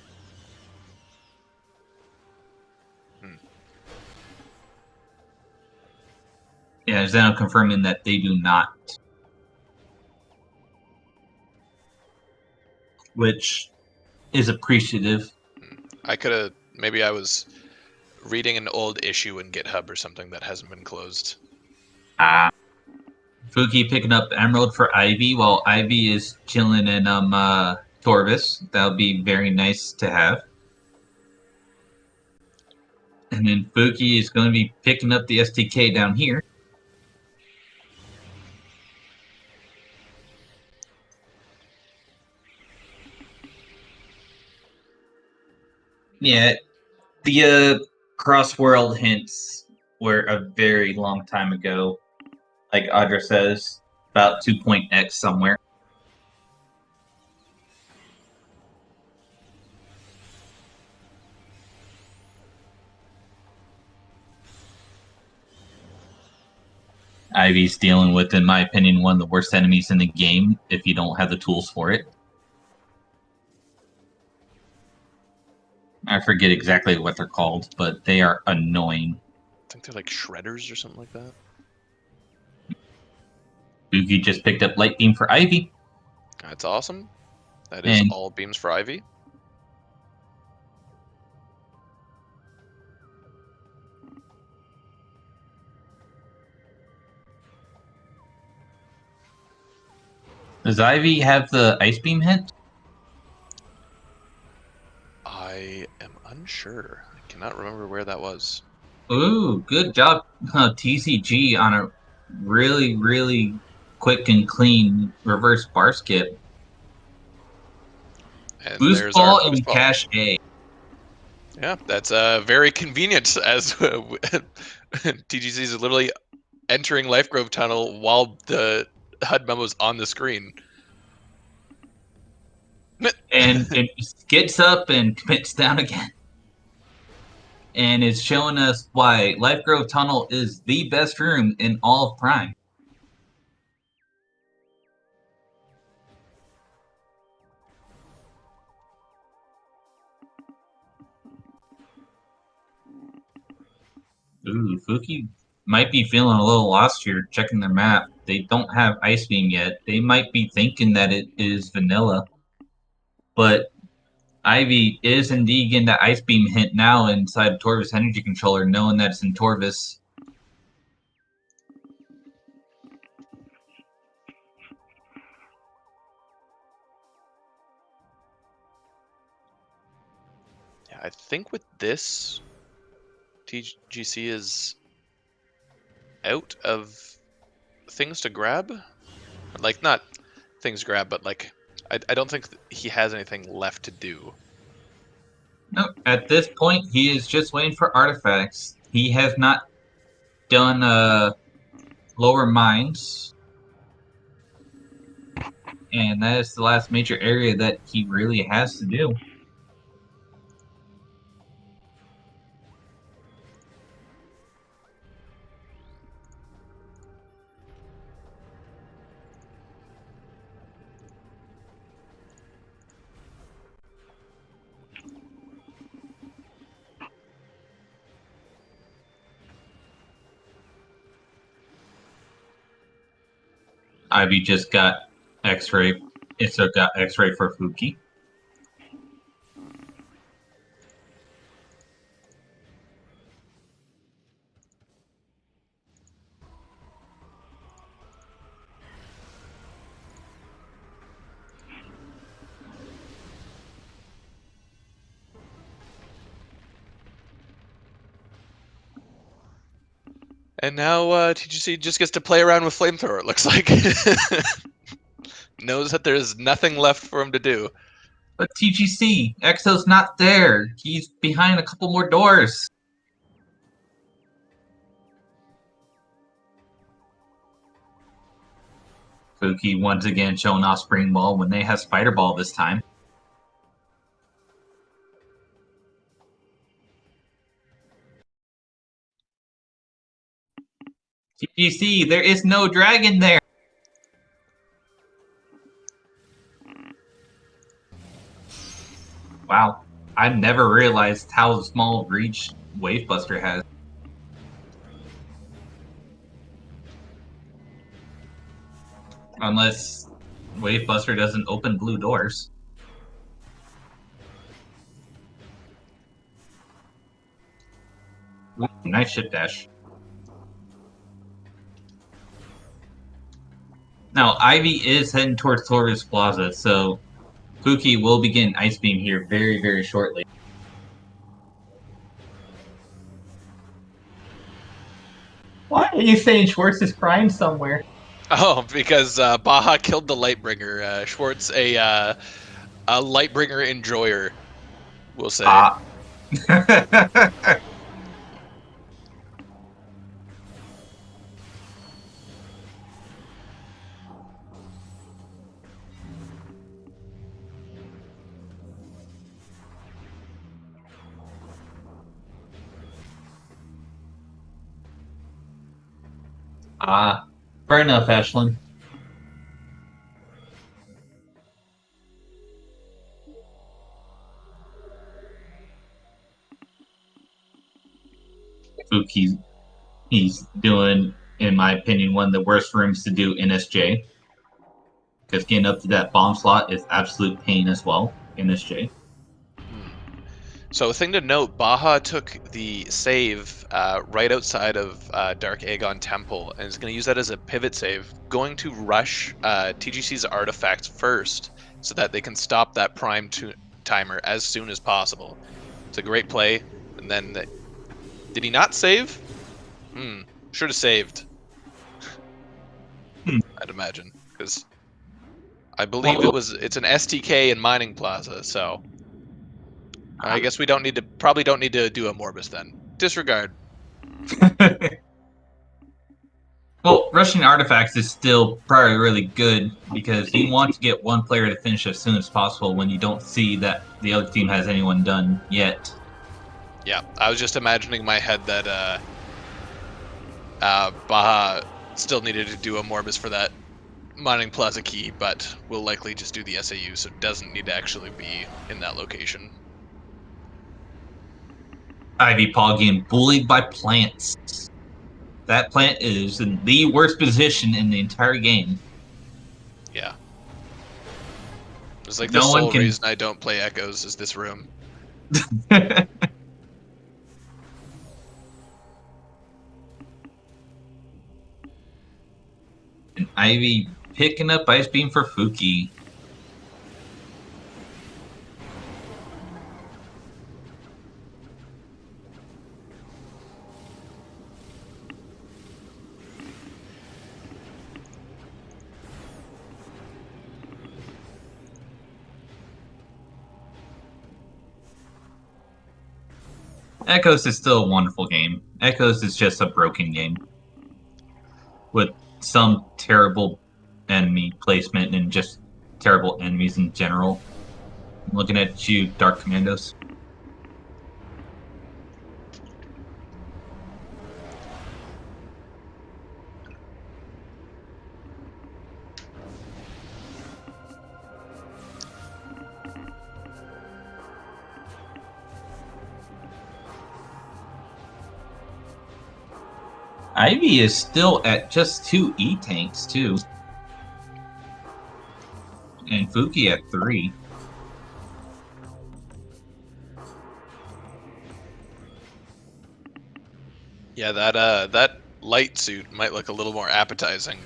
[SPEAKER 2] Yeah, Zeno confirming that they do not. Which is appreciative.
[SPEAKER 1] I could have, maybe I was reading an old issue in GitHub or something that hasn't been closed.
[SPEAKER 2] Fuki picking up Emerald for Ivy while Ivy is chilling in Torvis. That would be very nice to have. And then Fuki is going to be picking up the STK down here. Yeah, the cross-world hints were a very long time ago. Like Audra says, about 2.x somewhere. Ivy's dealing with, in my opinion, one of the worst enemies in the game if you don't have the tools for it. I forget exactly what they're called, but they are annoying.
[SPEAKER 1] I think they're like shredders or something like that.
[SPEAKER 2] Fuki just picked up Light Beam for Ivy.
[SPEAKER 1] That's awesome. That is all beams for Ivy.
[SPEAKER 2] Does Ivy have the Ice Beam hint?
[SPEAKER 1] I am unsure. I cannot remember where that was.
[SPEAKER 2] Ooh, good job, TCG, on a really, really quick and clean reverse bar skip.
[SPEAKER 1] And
[SPEAKER 2] Boost
[SPEAKER 1] there's our
[SPEAKER 2] Ball
[SPEAKER 1] boost
[SPEAKER 2] and
[SPEAKER 1] ball.
[SPEAKER 2] Cash A.
[SPEAKER 1] Yeah, that's very convenient as TGC is literally entering Life Grove Tunnel while the HUD memo's on the screen.
[SPEAKER 2] And it gets up and commits down again. And it's showing us why Life Grove Tunnel is the best room in all of Prime. Ooh, Fuki might be feeling a little lost here, checking their map. They don't have Ice Beam yet. They might be thinking that it is vanilla. But Ivy is indeed getting that Ice Beam hint now inside Torvis Energy Controller, knowing that it's in Torvis.
[SPEAKER 1] Yeah, I think with this, TGC is out of things to grab. Like, not things to grab, but like, I don't think he has anything left to do.
[SPEAKER 2] Nope. At this point, he is just waiting for artifacts. He has not done lower mines. And that is the last major area that he really has to do. Ivy just got X-ray. Itso got X-ray for Fuki.
[SPEAKER 1] And now TGC just gets to play around with Flamethrower, it looks like. Knows that there's nothing left for him to do.
[SPEAKER 2] But TGC, Exo's not there. He's behind a couple more doors. Fuki once again showing off Spring Ball when they have Spider Ball this time. TGC, there is no dragon there. Wow. I've never realized how small reach Wave Buster has. Unless Wave Buster doesn't open blue doors. Ooh, nice ship dash. Now, Ivy is heading towards Torvis Plaza, so Fuki will begin Ice Beam here very, very shortly.
[SPEAKER 3] Why are you saying Schwartz is crying somewhere?
[SPEAKER 1] Oh, because Baja killed the Lightbringer. Schwartz, a Lightbringer enjoyer, we'll say.
[SPEAKER 2] Ah.
[SPEAKER 3] Fair enough, Ashlyn.
[SPEAKER 2] Fuki's he's doing, in my opinion, one of the worst rooms to do in SJ. Because getting up to that bomb slot is absolute pain as well in SJ.
[SPEAKER 1] So a thing to note, Baja took the save right outside of Dark Aegon Temple and is going to use that as a pivot save, going to rush TGC's artifact first so that they can stop that prime timer as soon as possible. It's a great play. And then, did he not save? Should have saved. I'd imagine, because I believe it's an STK and mining plaza, so I guess we probably don't need to do a Morbus then. Disregard.
[SPEAKER 2] Well, rushing artifacts is still probably really good because you want to get one player to finish as soon as possible when you don't see that the other team has anyone done yet.
[SPEAKER 1] Yeah, I was just imagining in my head that Baja still needed to do a Morbus for that mining plaza key, but will likely just do the SAU, so it doesn't need to actually be in that location.
[SPEAKER 2] Ivy Paul getting bullied by plants. That plant is in the worst position in the entire game.
[SPEAKER 1] Yeah. It's like
[SPEAKER 2] No
[SPEAKER 1] the
[SPEAKER 2] one
[SPEAKER 1] sole
[SPEAKER 2] can-
[SPEAKER 1] reason I don't play Echoes is this room.
[SPEAKER 2] And Ivy picking up Ice Beam for Fuki. Echoes is still a wonderful game. Echoes is just a broken game with some terrible enemy placement and just terrible enemies in general. I'm looking at you, Dark Commandos. Ivy is still at just 2 E-tanks, too. And Fuki at 3.
[SPEAKER 1] Yeah, that light suit might look a little more appetizing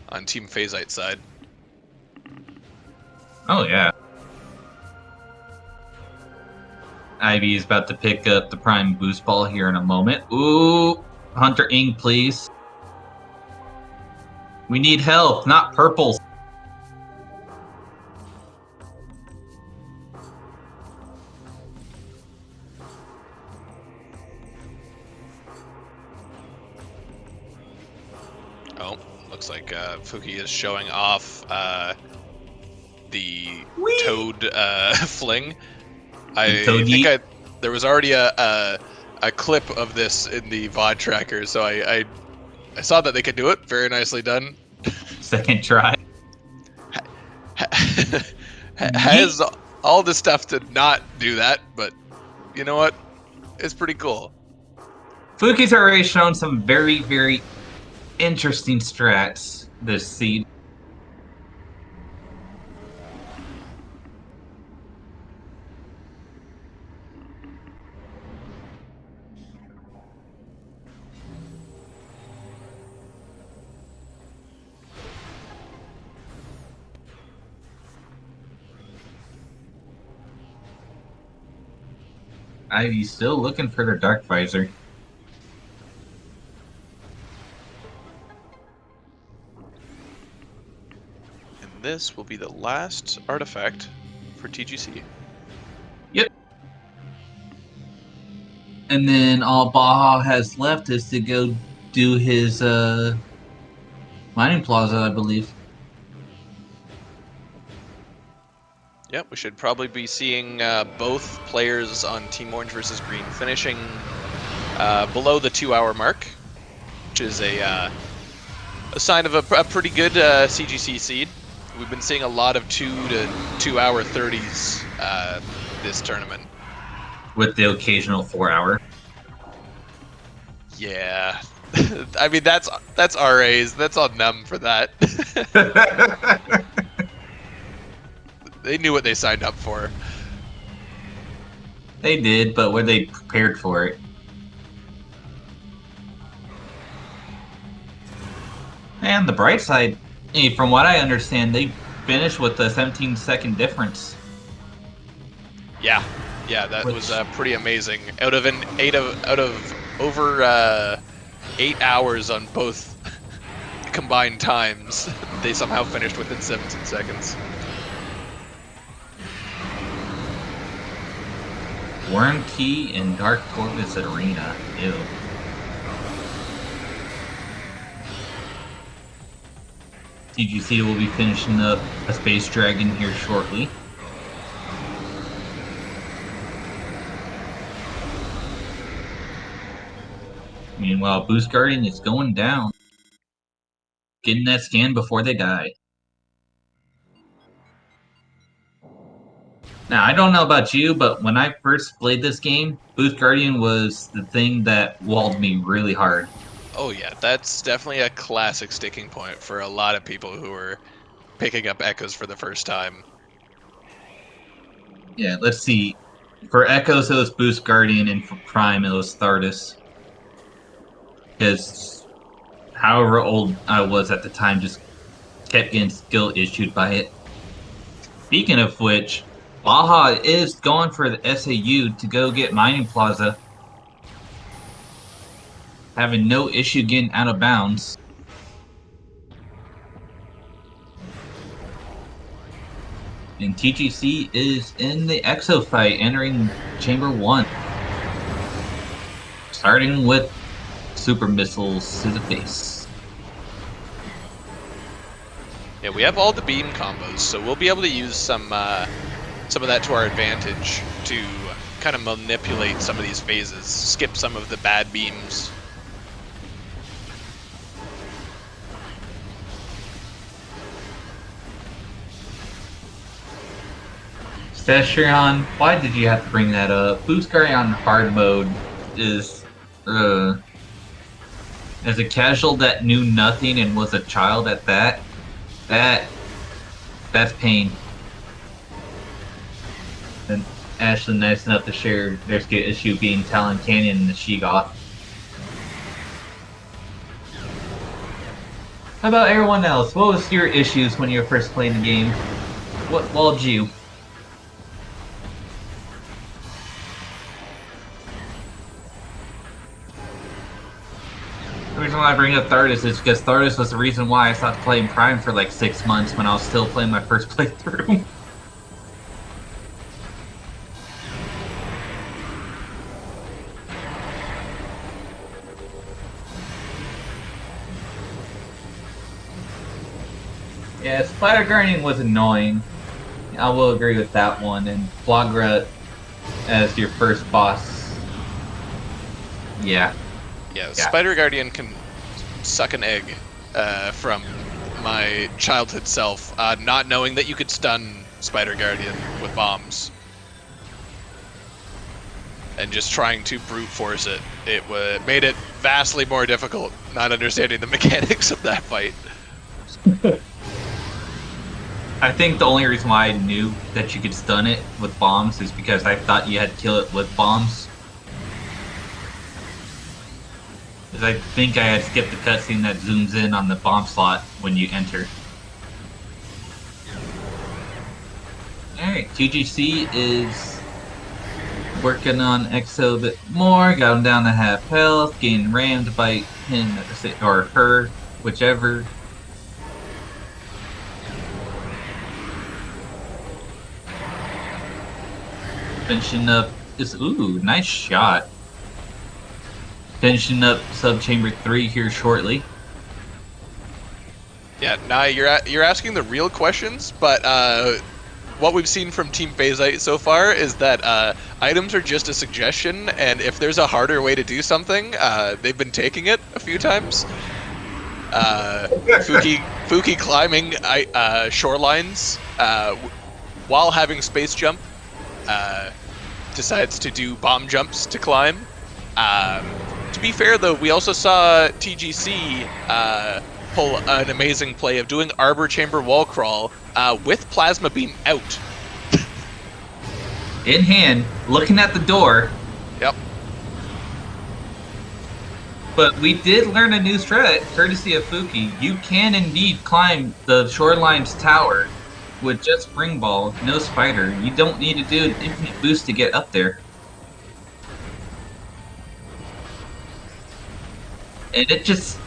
[SPEAKER 1] on Team Phazite side.
[SPEAKER 2] Oh, yeah. Ivy is about to pick up the Prime Boost Ball here in a moment. Ooh, Hunter Ing, please. We need help, not purples.
[SPEAKER 1] Oh, looks like Fuki is showing off the
[SPEAKER 2] Whee!
[SPEAKER 1] Toad fling.
[SPEAKER 2] Toad
[SPEAKER 1] think there was already a clip of this in the VOD tracker, so I saw that they could do it. Very nicely
[SPEAKER 2] Second try.
[SPEAKER 1] has all the stuff to not do that, but you know what? It's pretty cool.
[SPEAKER 2] Fuki's already shown some very, very interesting strats this seed. Ivy's still looking for the Dark Visor.
[SPEAKER 1] And this will be the last artifact for TGC.
[SPEAKER 2] Yep. And then all Baja has left is to go do his mining plaza, I believe.
[SPEAKER 1] Yep, we should probably be seeing both players on Team Orange versus Green finishing below the 2-hour mark, which is a sign of a pretty good CGC seed. We've been seeing a lot of 2 to 2-hour 30s this tournament.
[SPEAKER 2] With the occasional 4-hour.
[SPEAKER 1] Yeah, I mean that's RAs. That's on them for that. They knew what they signed up for.
[SPEAKER 2] They did, but were they prepared for it? And the bright side, from what I understand, they finished with a 17-second difference.
[SPEAKER 1] Yeah, that was pretty amazing. Out of over 8 hours on both combined times, they somehow finished within 17 seconds.
[SPEAKER 2] Warranty in Dark Corvus Arena. Ew. TGC will be finishing up a Space Dragon here shortly. Meanwhile, Boost Guardian is going down. Getting that scan before they die. Now, I don't know about you, but when I first played this game, Boost Guardian was the thing that walled me really hard.
[SPEAKER 1] Oh yeah, that's definitely a classic sticking point for a lot of people who are picking up Echoes for the first time.
[SPEAKER 2] Yeah, let's see. For Echoes, it was Boost Guardian, and for Prime, it was Thardus. Because however old I was at the time, just kept getting skill issued by it. Speaking of which, Baja is going for the SAU to go get Mining Plaza. Having no issue getting out of bounds. And TGC is in the Exo fight, entering Chamber 1. Starting with super missiles to the face.
[SPEAKER 1] Yeah, we have all the beam combos, so we'll be able to use some of that to our advantage to kind of manipulate some of these phases, skip some of the bad beams.
[SPEAKER 2] Stashion, why did you have to bring that up? Boost Guardian on hard mode is, as a casual that knew nothing and was a child at that, that's pain. And Ashley nice enough to share their issue being Talon Canyon and the Sheegoth. How about everyone else? What was your issues when you were first playing the game? What walled you? The reason why I bring up Thardus is because Thardus was the reason why I stopped playing Prime for like 6 months when I was still playing my first playthrough. Yeah, Spider Guardian was annoying. I will agree with that one. And Flagra as your first boss. Yeah.
[SPEAKER 1] Yeah, Spider Guardian can suck an egg from my childhood self, not knowing that you could stun Spider Guardian with bombs. And just trying to brute force it. It made it vastly more difficult, not understanding the mechanics of that fight.
[SPEAKER 2] I think the only reason why I knew that you could stun it with bombs is because I thought you had to kill it with bombs. Because I think I had skipped the cutscene that zooms in on the bomb slot when you enter. Alright, TGC is working on EXO a bit more, got him down to half health, getting rammed by him at the or her, whichever. Finishing up this, ooh, nice shot. Finishing up sub-chamber 3 here shortly.
[SPEAKER 1] Yeah, now you're asking the real questions, but what we've seen from Team Phazite so far is that items are just a suggestion, and if there's a harder way to do something, they've been taking it a few times. Fuki climbing shorelines while having space jump. Decides to do bomb jumps to climb. To be fair, though, we also saw TGC pull an amazing play of doing Arbor Chamber wall crawl with Plasma Beam out.
[SPEAKER 2] In hand, looking at the door.
[SPEAKER 1] Yep.
[SPEAKER 2] But we did learn a new strat, courtesy of Fuki. You can indeed climb the Shoreline's tower with just Spring Ball, no Spider. You don't need to do an infinite boost to get up there. And it just...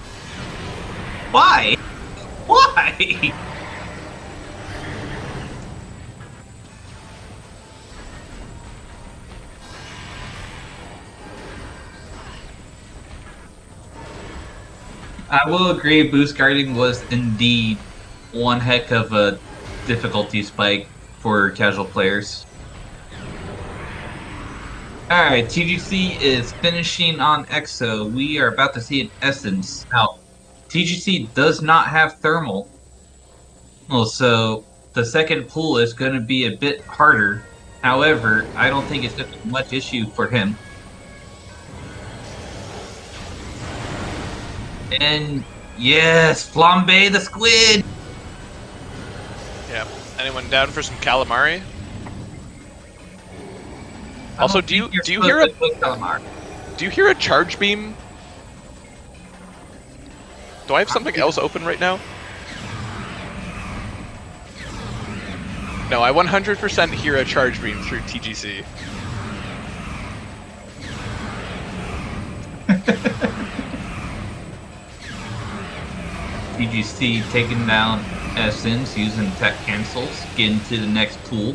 [SPEAKER 2] Why? Why? I will agree, boost guarding was indeed one heck of a difficulty spike for casual players. Alright, TGC is finishing on EXO. We are about to see an Essence. Now, TGC does not have thermal. Well, so the second pull is going to be a bit harder. However, I don't think it's going to be much issue for him. And yes, flambe the squid!
[SPEAKER 1] Yeah. Anyone down for some calamari? Also, do you hear a charge beam? Do I have something else open right now? No, I 100% hear a charge beam through TGC.
[SPEAKER 2] TGC taking down Essence using tech cancels, getting to the next pool.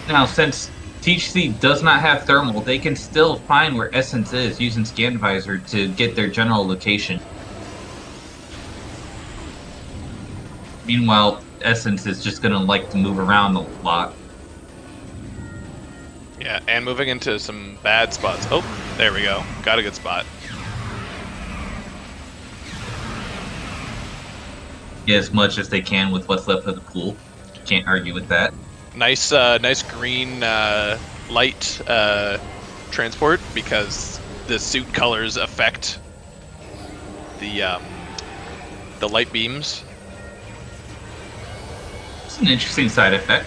[SPEAKER 2] Now, since TGC does not have thermal, they can still find where Essence is using Scan Visor to get their general location. Meanwhile, Essence is just gonna like to move around a lot.
[SPEAKER 1] Yeah, and moving into some bad spots. Oh, there we go. Got a good spot.
[SPEAKER 2] Get as much as they can with what's left of the pool. Can't argue with that.
[SPEAKER 1] Nice, nice green light transport because the suit colors affect the light beams.
[SPEAKER 2] It's an interesting side effect.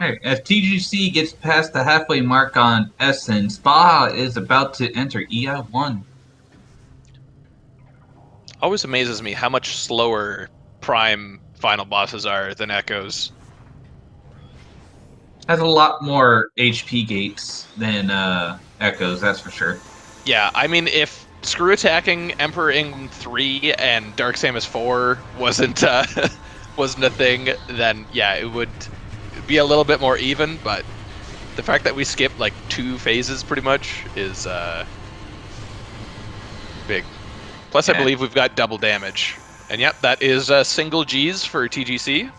[SPEAKER 2] Alright, as TGC gets past the halfway mark on Essence, Baja is about to enter EI1.
[SPEAKER 1] Always amazes me how much slower Prime final bosses are than Echoes.
[SPEAKER 2] Has a lot more HP gates than Echoes, that's for sure.
[SPEAKER 1] Yeah, I mean, if screw attacking Emperor Ing 3 and Dark Samus 4 wasn't wasn't a thing, then yeah, it would be a little bit more even, but the fact that we skipped like 2 phases pretty much is big. Plus, yeah. I believe we've got double damage. And yep, that is single Gs for TGC.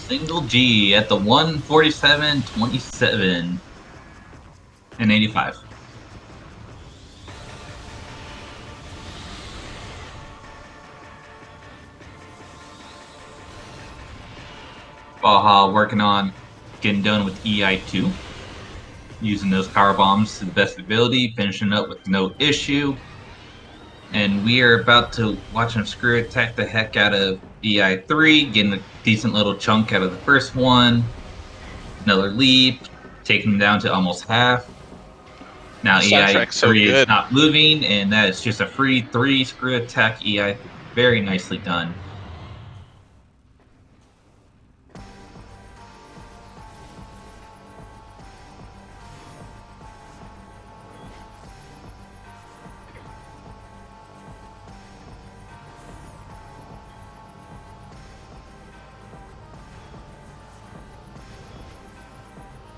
[SPEAKER 2] Single G at the 147.27 and 85. Baja working on getting done with EI2, using those power bombs to the best ability, finishing up with no issue. And we are about to watch him screw attack the heck out of EI3, getting a decent little chunk out of the first one. Another leap, taking him down to almost half. Now
[SPEAKER 1] Soundtrack's so
[SPEAKER 2] EI3 is
[SPEAKER 1] good.
[SPEAKER 2] not moving, and that is just a free 3 screw attack EI. Very nicely done.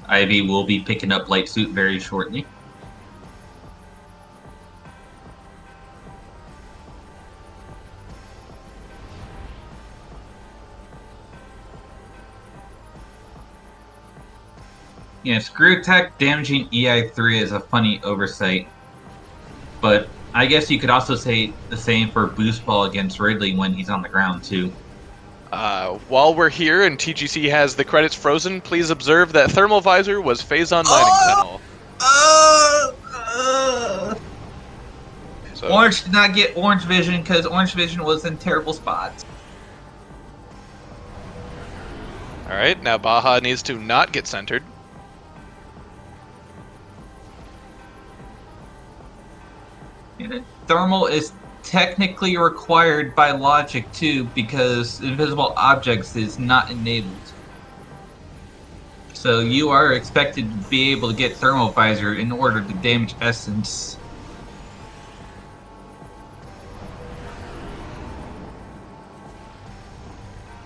[SPEAKER 2] Ivy will be picking up Light Suit very shortly. Yeah, screw attack damaging EI3 is a funny oversight. But I guess you could also say the same for Boost Ball against Ridley when he's on the ground, too.
[SPEAKER 1] While we're here and TGC has the credits frozen, please observe that Thermal Visor was Phazon Landing Tunnel. So,
[SPEAKER 2] Orange did not get Orange Vision because Orange Vision was in terrible spots.
[SPEAKER 1] alright, now Baja needs to not get centered.
[SPEAKER 2] Thermal is technically required by logic too because invisible objects is not enabled. So you are expected to be able to get thermal visor in order to damage essence.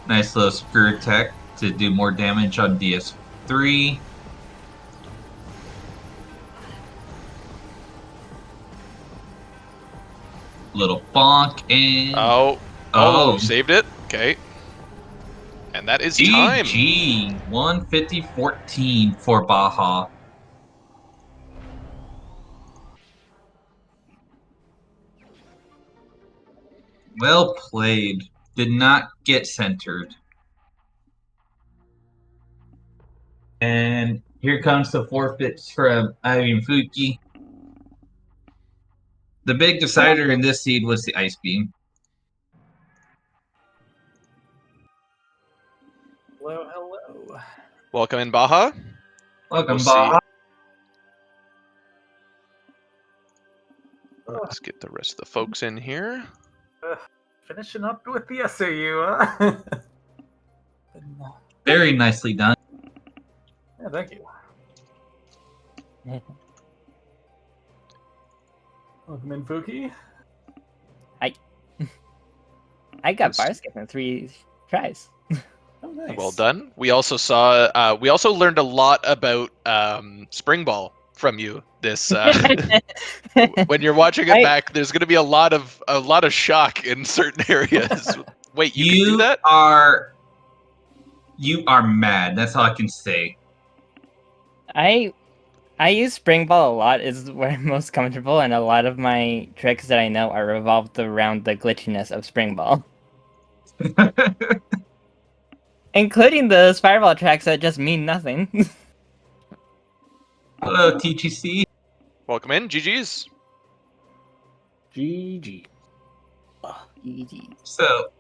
[SPEAKER 2] Nice little screw attack to do more damage on DS3. Little bonk and
[SPEAKER 1] Oh, saved it. Okay. And that is time.
[SPEAKER 2] GG 150-14 for Baja. Well played. Did not get centered. And here comes the forfeits from Ivy Fuki. The big decider in this seed was the Ice Beam.
[SPEAKER 4] Hello, hello.
[SPEAKER 1] Welcome in, Baja.
[SPEAKER 2] Welcome,
[SPEAKER 1] We'll
[SPEAKER 2] Baja.
[SPEAKER 1] Let's get the rest of the folks in here.
[SPEAKER 4] Finishing up with the SAU, huh?
[SPEAKER 2] Very nicely done.
[SPEAKER 4] Yeah, thank you. Welcome in, Fuki.
[SPEAKER 5] I got bar skip in 3 tries.
[SPEAKER 4] Oh, nice.
[SPEAKER 1] Well done. We also saw. We also learned a lot about Spring Ball from you. This when you're watching it back, there's going to be a lot of shock in certain areas. Wait, you can do that?
[SPEAKER 2] You are mad. That's all I can say.
[SPEAKER 5] I use Spring Ball a lot, is where I'm most comfortable, and a lot of my tricks that I know are revolved around the glitchiness of Spring Ball. Including the Fireball tracks that just mean nothing.
[SPEAKER 2] Hello, TGC.
[SPEAKER 1] Welcome in, GG's.
[SPEAKER 4] GG.
[SPEAKER 5] GG.
[SPEAKER 2] So,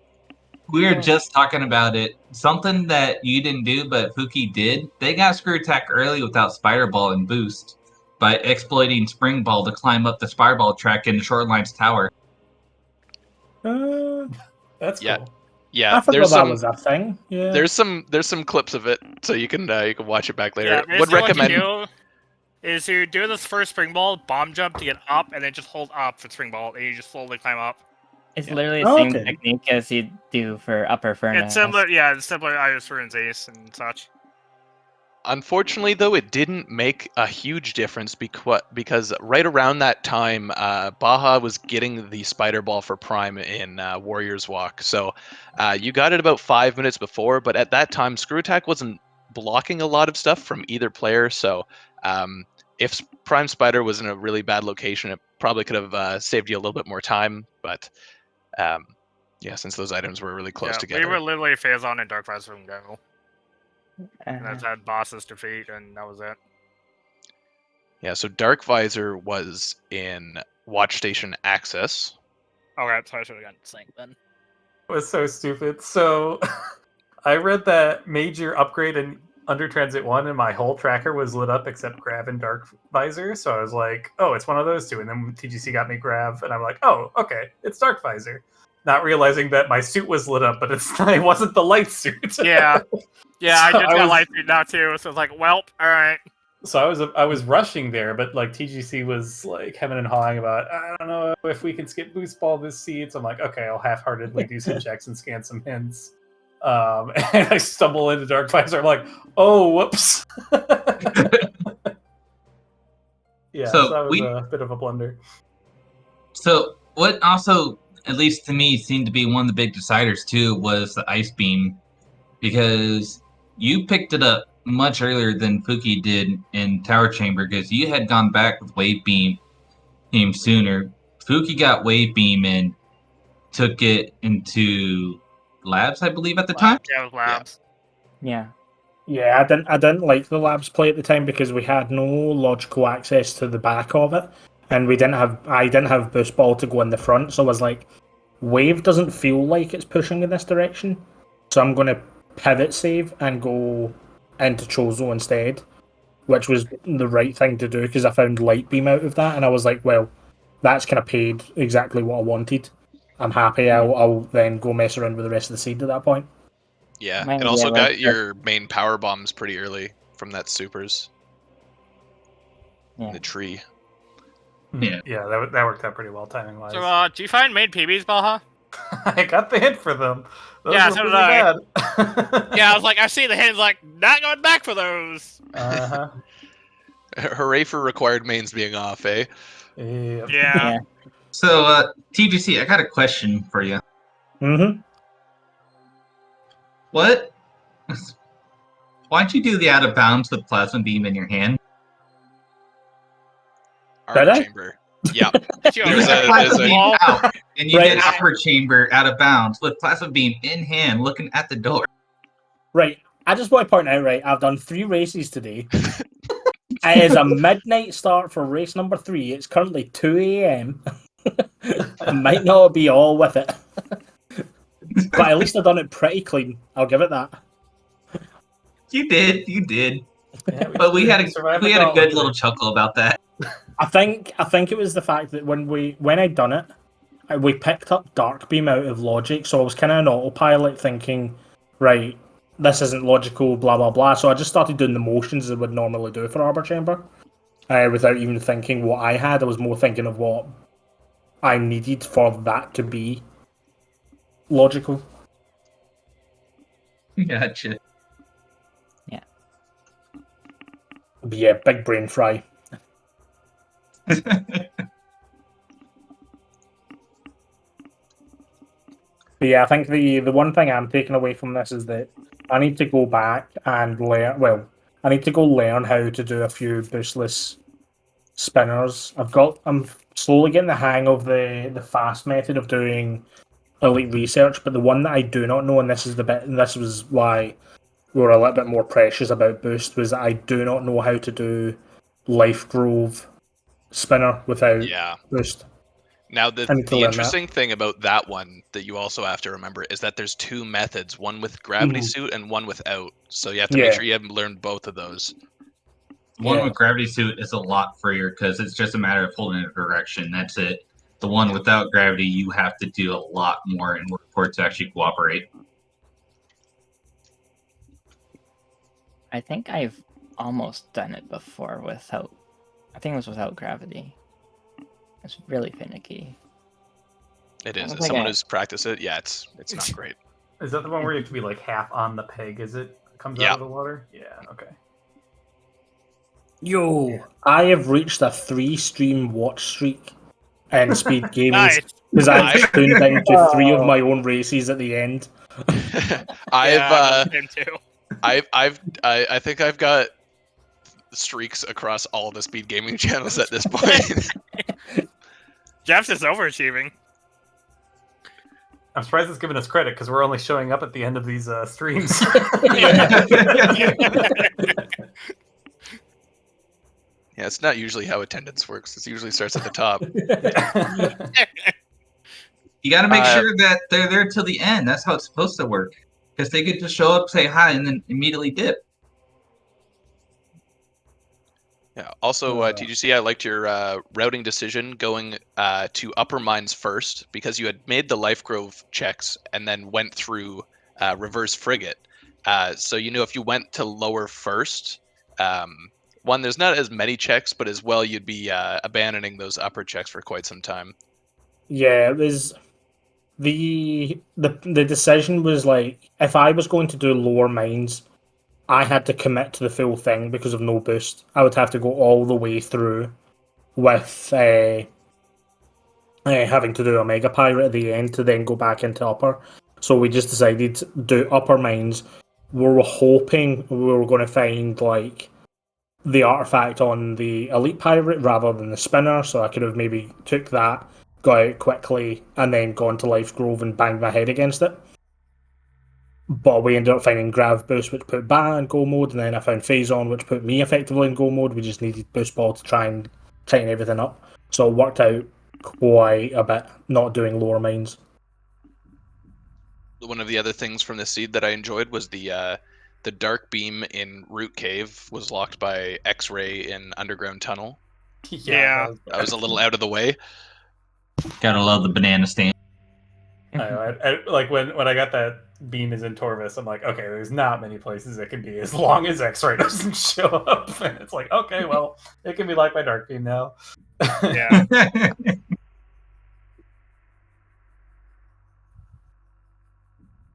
[SPEAKER 2] we were just talking about it. Something that you didn't do, but Fuki did. They got Screw Attack early without Spider Ball and Boost by exploiting Spring Ball to climb up the Spider Ball track in Shoreline's tower.
[SPEAKER 4] That's cool.
[SPEAKER 1] Yeah,
[SPEAKER 4] I forgot that was a thing. Yeah.
[SPEAKER 1] There's some clips of it, so you can watch it back later.
[SPEAKER 6] Yeah,
[SPEAKER 1] Would recommend.
[SPEAKER 6] What you do is you do this first spring ball, bomb jump to get up, and then just hold up for spring ball, and you just slowly climb up.
[SPEAKER 5] It's literally the same technique as you do for Upper Furnace.
[SPEAKER 6] It's similar, yeah, it's similar to Iris Rune's Ace and such.
[SPEAKER 1] Unfortunately, though, it didn't make a huge difference because right around that time, Baja was getting the Spider Ball for Prime in Warrior's Walk. So you got it about 5 minutes before, but at that time, Screw Attack wasn't blocking a lot of stuff from either player. So if Prime Spider was in a really bad location, it probably could have saved you a little bit more time. But yeah, since those items were really close together.
[SPEAKER 6] We were literally Phazon and Dark Visor from go. And
[SPEAKER 5] Uh,
[SPEAKER 6] that's had bosses defeat, and that was it.
[SPEAKER 1] Yeah, so Dark Visor was in Watch Station Access.
[SPEAKER 6] Okay, so I should have gotten Sync then.
[SPEAKER 4] It was so stupid. So I read that major upgrade in Under Transit 1 and my whole tracker was lit up except Grav and Dark Visor. So I was like, oh, it's one of those two. And then TGC got me Grav, and I'm like, oh, okay, it's Dark Visor. Not realizing that my suit was lit up, but it wasn't the light suit.
[SPEAKER 6] Yeah. Yeah, I
[SPEAKER 4] So
[SPEAKER 6] just got light suit now too, so it's like, welp, alright.
[SPEAKER 4] So I was rushing there, but like TGC was like hemming and hawing about, I don't know if we can skip boost ball this seed. So I'm like, okay, I'll half-heartedly do some checks and scan some hints. And I stumble into Dark Visor. I'm like, oh, whoops. Yeah, so that was a bit of a blunder.
[SPEAKER 2] So what also, at least to me, seemed to be one of the big deciders too was the Ice Beam, because you picked it up much earlier than Fuki did in Tower Chamber, because you had gone back with Wave Beam sooner. Fuki got Wave Beam and took it into Labs, I believe, at the time.
[SPEAKER 6] Yeah, it was Labs.
[SPEAKER 5] yeah.
[SPEAKER 7] Yeah, I didn't like the Labs play at the time because we had no logical access to the back of it, and I didn't have boost ball to go in the front, so I was like, Wave doesn't feel like it's pushing in this direction, so I'm going to pivot save and go into Chozo instead, which was the right thing to do because I found Light Beam out of that, and I was like, well, that's kind of paid exactly what I wanted. I'm happy. I'll then go mess around with the rest of the seed at that point.
[SPEAKER 1] Yeah,
[SPEAKER 5] Mine
[SPEAKER 1] it also
[SPEAKER 5] was
[SPEAKER 1] got
[SPEAKER 5] like
[SPEAKER 1] your main power bombs pretty early from that supers.
[SPEAKER 5] Yeah.
[SPEAKER 1] In the tree.
[SPEAKER 2] Yeah.
[SPEAKER 4] Yeah, that worked out pretty well timing wise.
[SPEAKER 6] So, do you find main PBs, Baja?
[SPEAKER 4] I got the hint for them. Those
[SPEAKER 6] Yeah,
[SPEAKER 4] were
[SPEAKER 6] so did
[SPEAKER 4] pretty
[SPEAKER 6] I.
[SPEAKER 4] bad.
[SPEAKER 6] Yeah, I was like, I see the hints, like, not going back for those.
[SPEAKER 4] Uh-huh.
[SPEAKER 1] Hooray for required mains being off, eh?
[SPEAKER 4] Yep.
[SPEAKER 6] Yeah.
[SPEAKER 2] So, TGC, I got a question for you.
[SPEAKER 7] Mm-hmm.
[SPEAKER 2] Why'd you do the out of bounds with Plasma Beam in your hand?
[SPEAKER 1] Arc
[SPEAKER 7] I?
[SPEAKER 1] chamber. Yeah.
[SPEAKER 6] Sure.
[SPEAKER 2] You
[SPEAKER 1] There's
[SPEAKER 2] had
[SPEAKER 1] a-
[SPEAKER 2] Plasma
[SPEAKER 1] there's a-
[SPEAKER 2] Beam out, and you
[SPEAKER 7] Right.
[SPEAKER 2] did upper chamber out of bounds with Plasma Beam in hand, looking at the door.
[SPEAKER 7] Right. I just want to point out, right, I've done 3 races today. It is a midnight start for race number 3. It's currently 2 a.m. I might not be all with it. But at least I've done it pretty clean. I'll give it that.
[SPEAKER 2] You did.
[SPEAKER 4] Yeah,
[SPEAKER 2] But we had a
[SPEAKER 4] survived
[SPEAKER 2] good
[SPEAKER 4] the gauntlet.
[SPEAKER 2] little chuckle about that.
[SPEAKER 7] I think it was the fact that when I'd done it, we picked up Dark Beam out of logic, so I was kind of on autopilot thinking, right, this isn't logical, blah blah blah. So I just started doing the motions as I would normally do for Arbor Chamber, without even thinking what I had. I was more thinking of what I needed for that to be logical.
[SPEAKER 2] Gotcha.
[SPEAKER 7] But yeah, big brain fry. But yeah, I think the one thing I'm taking away from this is that I need to go back and learn. Well, I need to go learn how to do a few boostless spinners. I'm slowly getting the hang of the fast method of doing elite research, but the one that I do not know, and this was why we were a little bit more precious about boost, was that I do not know how to do Life Grove spinner without
[SPEAKER 1] Yeah.
[SPEAKER 7] boost.
[SPEAKER 1] Now,
[SPEAKER 7] I need to
[SPEAKER 1] the
[SPEAKER 7] learn that.
[SPEAKER 1] interesting thing about that one that you also have to remember is that there's 2 methods, one with gravity suit and one without. So you have to make sure you have learned both of those.
[SPEAKER 2] One
[SPEAKER 7] Yeah.
[SPEAKER 2] with gravity suit is a lot freer because it's just a matter of holding a direction. That's it. The one without gravity, you have to do a lot more in order for it to actually cooperate.
[SPEAKER 5] I think I've almost done it before without. I think it was without gravity. It's really finicky.
[SPEAKER 1] It is.
[SPEAKER 5] I
[SPEAKER 1] As
[SPEAKER 5] think
[SPEAKER 1] someone
[SPEAKER 5] I-
[SPEAKER 1] who's practiced it, yeah, it's not great.
[SPEAKER 4] Is that the one where you have to be like half on the peg as it comes
[SPEAKER 1] Yeah.
[SPEAKER 4] out of the water? Yeah, okay.
[SPEAKER 7] Yo, I have reached a 3-stream watch streak in Speed Gaming
[SPEAKER 6] Nice.
[SPEAKER 7] because I've tuned into 3 of
[SPEAKER 5] Oh.
[SPEAKER 7] my own races at the end.
[SPEAKER 1] I've
[SPEAKER 6] him too.
[SPEAKER 1] I think I've got streaks across all the Speed Gaming channels at this point.
[SPEAKER 6] Jeff's is overachieving.
[SPEAKER 4] I'm surprised it's giving us credit because we're only showing up at the end of these streams.
[SPEAKER 1] Yeah, it's not usually how attendance works. It usually starts at the top.
[SPEAKER 2] You got to make sure that they're there till the end. That's how it's supposed to work. Because they could just show up, say hi, and then immediately dip.
[SPEAKER 1] Yeah. Also, TGC, I liked your routing decision going to upper mines first because you had made the Life Grove checks and then went through reverse frigate. So you knew if you went to lower first, one, there's not as many checks, but as well, you'd be abandoning those upper checks for quite some time.
[SPEAKER 7] Yeah, it was the decision was like if I was going to do lower mines, I had to commit to the full thing because of no boost. I would have to go all the way through with having to do a Mega Pirate at the end to then go back into upper. So we just decided to do upper mines. We were hoping we were going to find like the artifact on the Elite Pirate rather than the spinner, so I could have maybe took that, got out quickly, and then gone to Life Grove and banged my head against it. But we ended up finding Grav Boost, which put Ba in go mode, and then I found Phazon, which put me effectively in go mode. We just needed Boost Ball to try and tighten everything up. So it worked out quite a bit, not doing lower mines.
[SPEAKER 1] One of the other things from the seed that I enjoyed was the dark beam in Root Cave was locked by X-ray in Underground Tunnel.
[SPEAKER 6] Yeah.
[SPEAKER 1] That was a little out of the way.
[SPEAKER 2] Gotta love the banana stand.
[SPEAKER 4] I like when I got that beam is in Torvis, I'm like, okay, there's not many places it can be as long as X-ray doesn't show up. And it's like, okay, well, it can be like my dark beam now.
[SPEAKER 6] Yeah.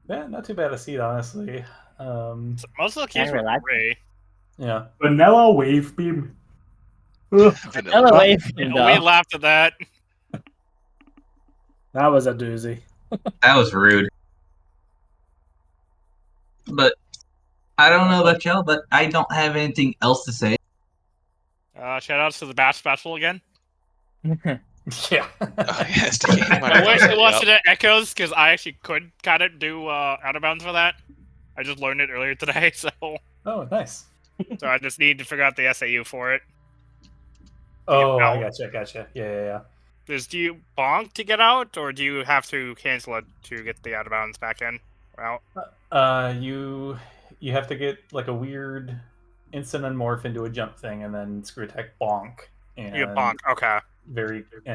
[SPEAKER 4] Yeah, not too bad a seed, honestly.
[SPEAKER 6] Most of the keys were gray.
[SPEAKER 4] Yeah.
[SPEAKER 7] Vanilla Wave Beam.
[SPEAKER 5] Vanilla Wave.
[SPEAKER 6] We laughed at that.
[SPEAKER 7] That was a doozy.
[SPEAKER 2] That was rude. But I don't know about y'all, but I don't have anything else to say.
[SPEAKER 6] Shout outs to the Bash Special again.
[SPEAKER 4] Yeah.
[SPEAKER 1] Oh, yes, to game
[SPEAKER 6] I wish it wasn't Echoes, because I actually could kind of do out of bounds for that. I just learned it earlier today, so.
[SPEAKER 4] Oh, nice.
[SPEAKER 6] So I just need to figure out the SAU for it.
[SPEAKER 4] Oh, I gotcha. Yeah.
[SPEAKER 6] Do you bonk to get out, or do you have to cancel it to get the out of bounds back in or out?
[SPEAKER 4] You have to get like a weird instant unmorph into a jump thing, and then screw attack bonk. And
[SPEAKER 6] You bonk, okay.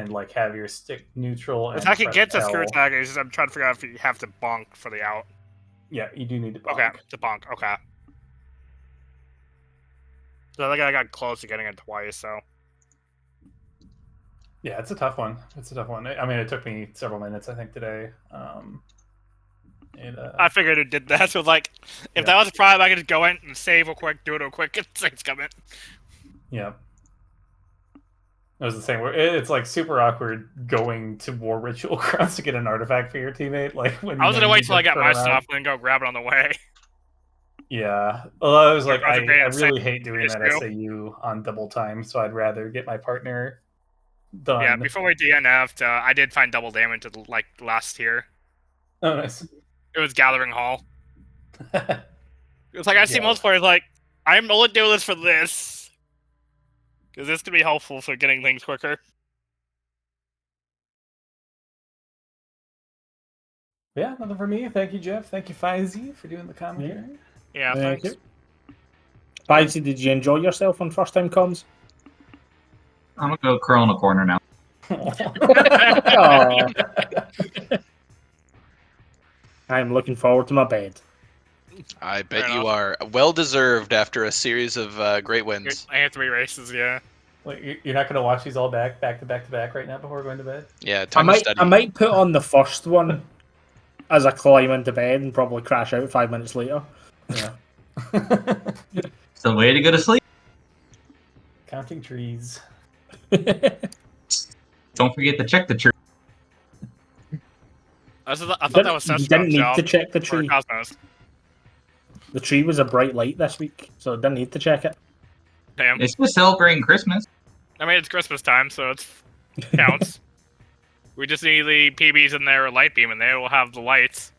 [SPEAKER 4] Like have your stick neutral.
[SPEAKER 6] If
[SPEAKER 4] and
[SPEAKER 6] I can
[SPEAKER 4] press
[SPEAKER 6] get to
[SPEAKER 4] L.
[SPEAKER 6] screw attack, I'm trying to figure out if you have to bonk for the out.
[SPEAKER 4] Yeah, you do need to bonk.
[SPEAKER 6] Okay, to bonk, okay. So I think I got close to getting it twice, so.
[SPEAKER 4] Yeah, it's a tough one. I mean, it took me several minutes, I think, today.
[SPEAKER 6] I figured it did that. So like, if that was a problem, I could just go in and save real quick, do it real quick, and things coming.
[SPEAKER 4] Yeah. It was the same. It's like super awkward going to War Ritual Grounds to get an artifact for your teammate. Like when
[SPEAKER 6] I was gonna wait till I got my
[SPEAKER 4] around.
[SPEAKER 6] stuff and then go grab it on the way.
[SPEAKER 4] Yeah. Well, I was like, I
[SPEAKER 6] That's
[SPEAKER 4] really hate doing that
[SPEAKER 6] true.
[SPEAKER 4] SAU on double time, so I'd rather get my partner done.
[SPEAKER 6] Yeah, before we DNF'd, I did find double damage at the last tier.
[SPEAKER 4] Oh, nice.
[SPEAKER 6] It was Gathering Hall. It's like I see most players like, I'm only doing this for this. Because this could be helpful for getting things quicker.
[SPEAKER 4] Yeah, nothing for me. Thank you, Jeff. Thank you, Phazite, for doing the commentary.
[SPEAKER 6] Yeah,
[SPEAKER 7] Thank
[SPEAKER 6] thanks.
[SPEAKER 7] you. Phazite, did you enjoy yourself on first time comms?
[SPEAKER 2] I'm gonna go curl in a corner now.
[SPEAKER 7] Oh. I'm looking forward to my bed.
[SPEAKER 1] I bet
[SPEAKER 6] Fair
[SPEAKER 1] you
[SPEAKER 6] enough.
[SPEAKER 1] are. Well deserved after a series of great wins.
[SPEAKER 6] I have 3 races, yeah.
[SPEAKER 4] Wait, you're not going to watch these all back to back right now before going to bed?
[SPEAKER 1] Yeah,
[SPEAKER 7] I
[SPEAKER 1] time to
[SPEAKER 7] might,
[SPEAKER 1] study.
[SPEAKER 7] I might put on the first one as I climb into bed and probably crash out 5 minutes later.
[SPEAKER 4] Yeah.
[SPEAKER 2] It's the way to go to sleep.
[SPEAKER 4] Counting trees.
[SPEAKER 2] Don't forget to check the tree.
[SPEAKER 6] I thought that was
[SPEAKER 7] You
[SPEAKER 6] Seth's
[SPEAKER 7] didn't need
[SPEAKER 6] job
[SPEAKER 7] to check the
[SPEAKER 6] for
[SPEAKER 7] tree.
[SPEAKER 6] Cosmos.
[SPEAKER 7] The tree was a bright light this week, so I didn't need to check it.
[SPEAKER 6] Damn.
[SPEAKER 2] It's just celebrating Christmas.
[SPEAKER 6] I mean, it's Christmas time, so it counts. We just need the PBs in there or light beam, and they will have the lights.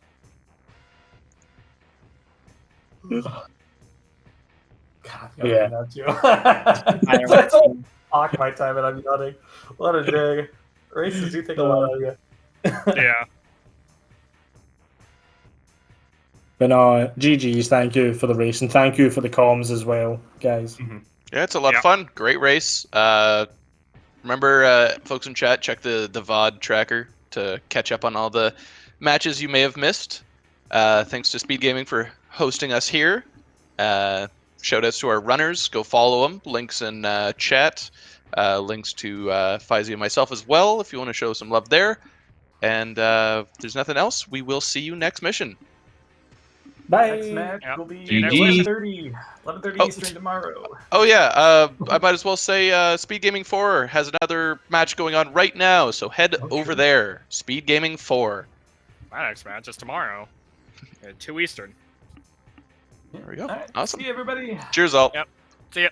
[SPEAKER 4] God,
[SPEAKER 7] Yeah.
[SPEAKER 4] That too.
[SPEAKER 5] I don't
[SPEAKER 4] That's all
[SPEAKER 5] know.
[SPEAKER 4] talk my time, and I'm yawning. What a day. Races do take a lot out of you.
[SPEAKER 6] Yeah.
[SPEAKER 7] But no, GG's, thank you for the race, and thank you for the comms as well, guys.
[SPEAKER 1] Yeah, it's a lot of fun. Great race. Remember, folks in chat, check the VOD tracker to catch up on all the matches you may have missed. Thanks to SpeedGaming for hosting us here. Shoutouts to our runners. Go follow them. Links in chat. Links to Phazite and myself as well if you want to show some love there. And if there's nothing else, we will see you next mission.
[SPEAKER 7] Bye.
[SPEAKER 4] Next match
[SPEAKER 6] Yep.
[SPEAKER 4] will be
[SPEAKER 6] See you next
[SPEAKER 2] week.
[SPEAKER 4] 11:30. 11:30
[SPEAKER 1] Oh.
[SPEAKER 4] Eastern tomorrow.
[SPEAKER 1] Oh yeah, I might as well say SpeedGaming 4 has another match going on right now, so head over there. SpeedGaming 4.
[SPEAKER 6] My next match is tomorrow at 2 Eastern.
[SPEAKER 1] There we go.
[SPEAKER 4] All right,
[SPEAKER 1] Awesome.
[SPEAKER 4] See you, everybody.
[SPEAKER 1] Cheers, all.
[SPEAKER 6] Yep. See ya.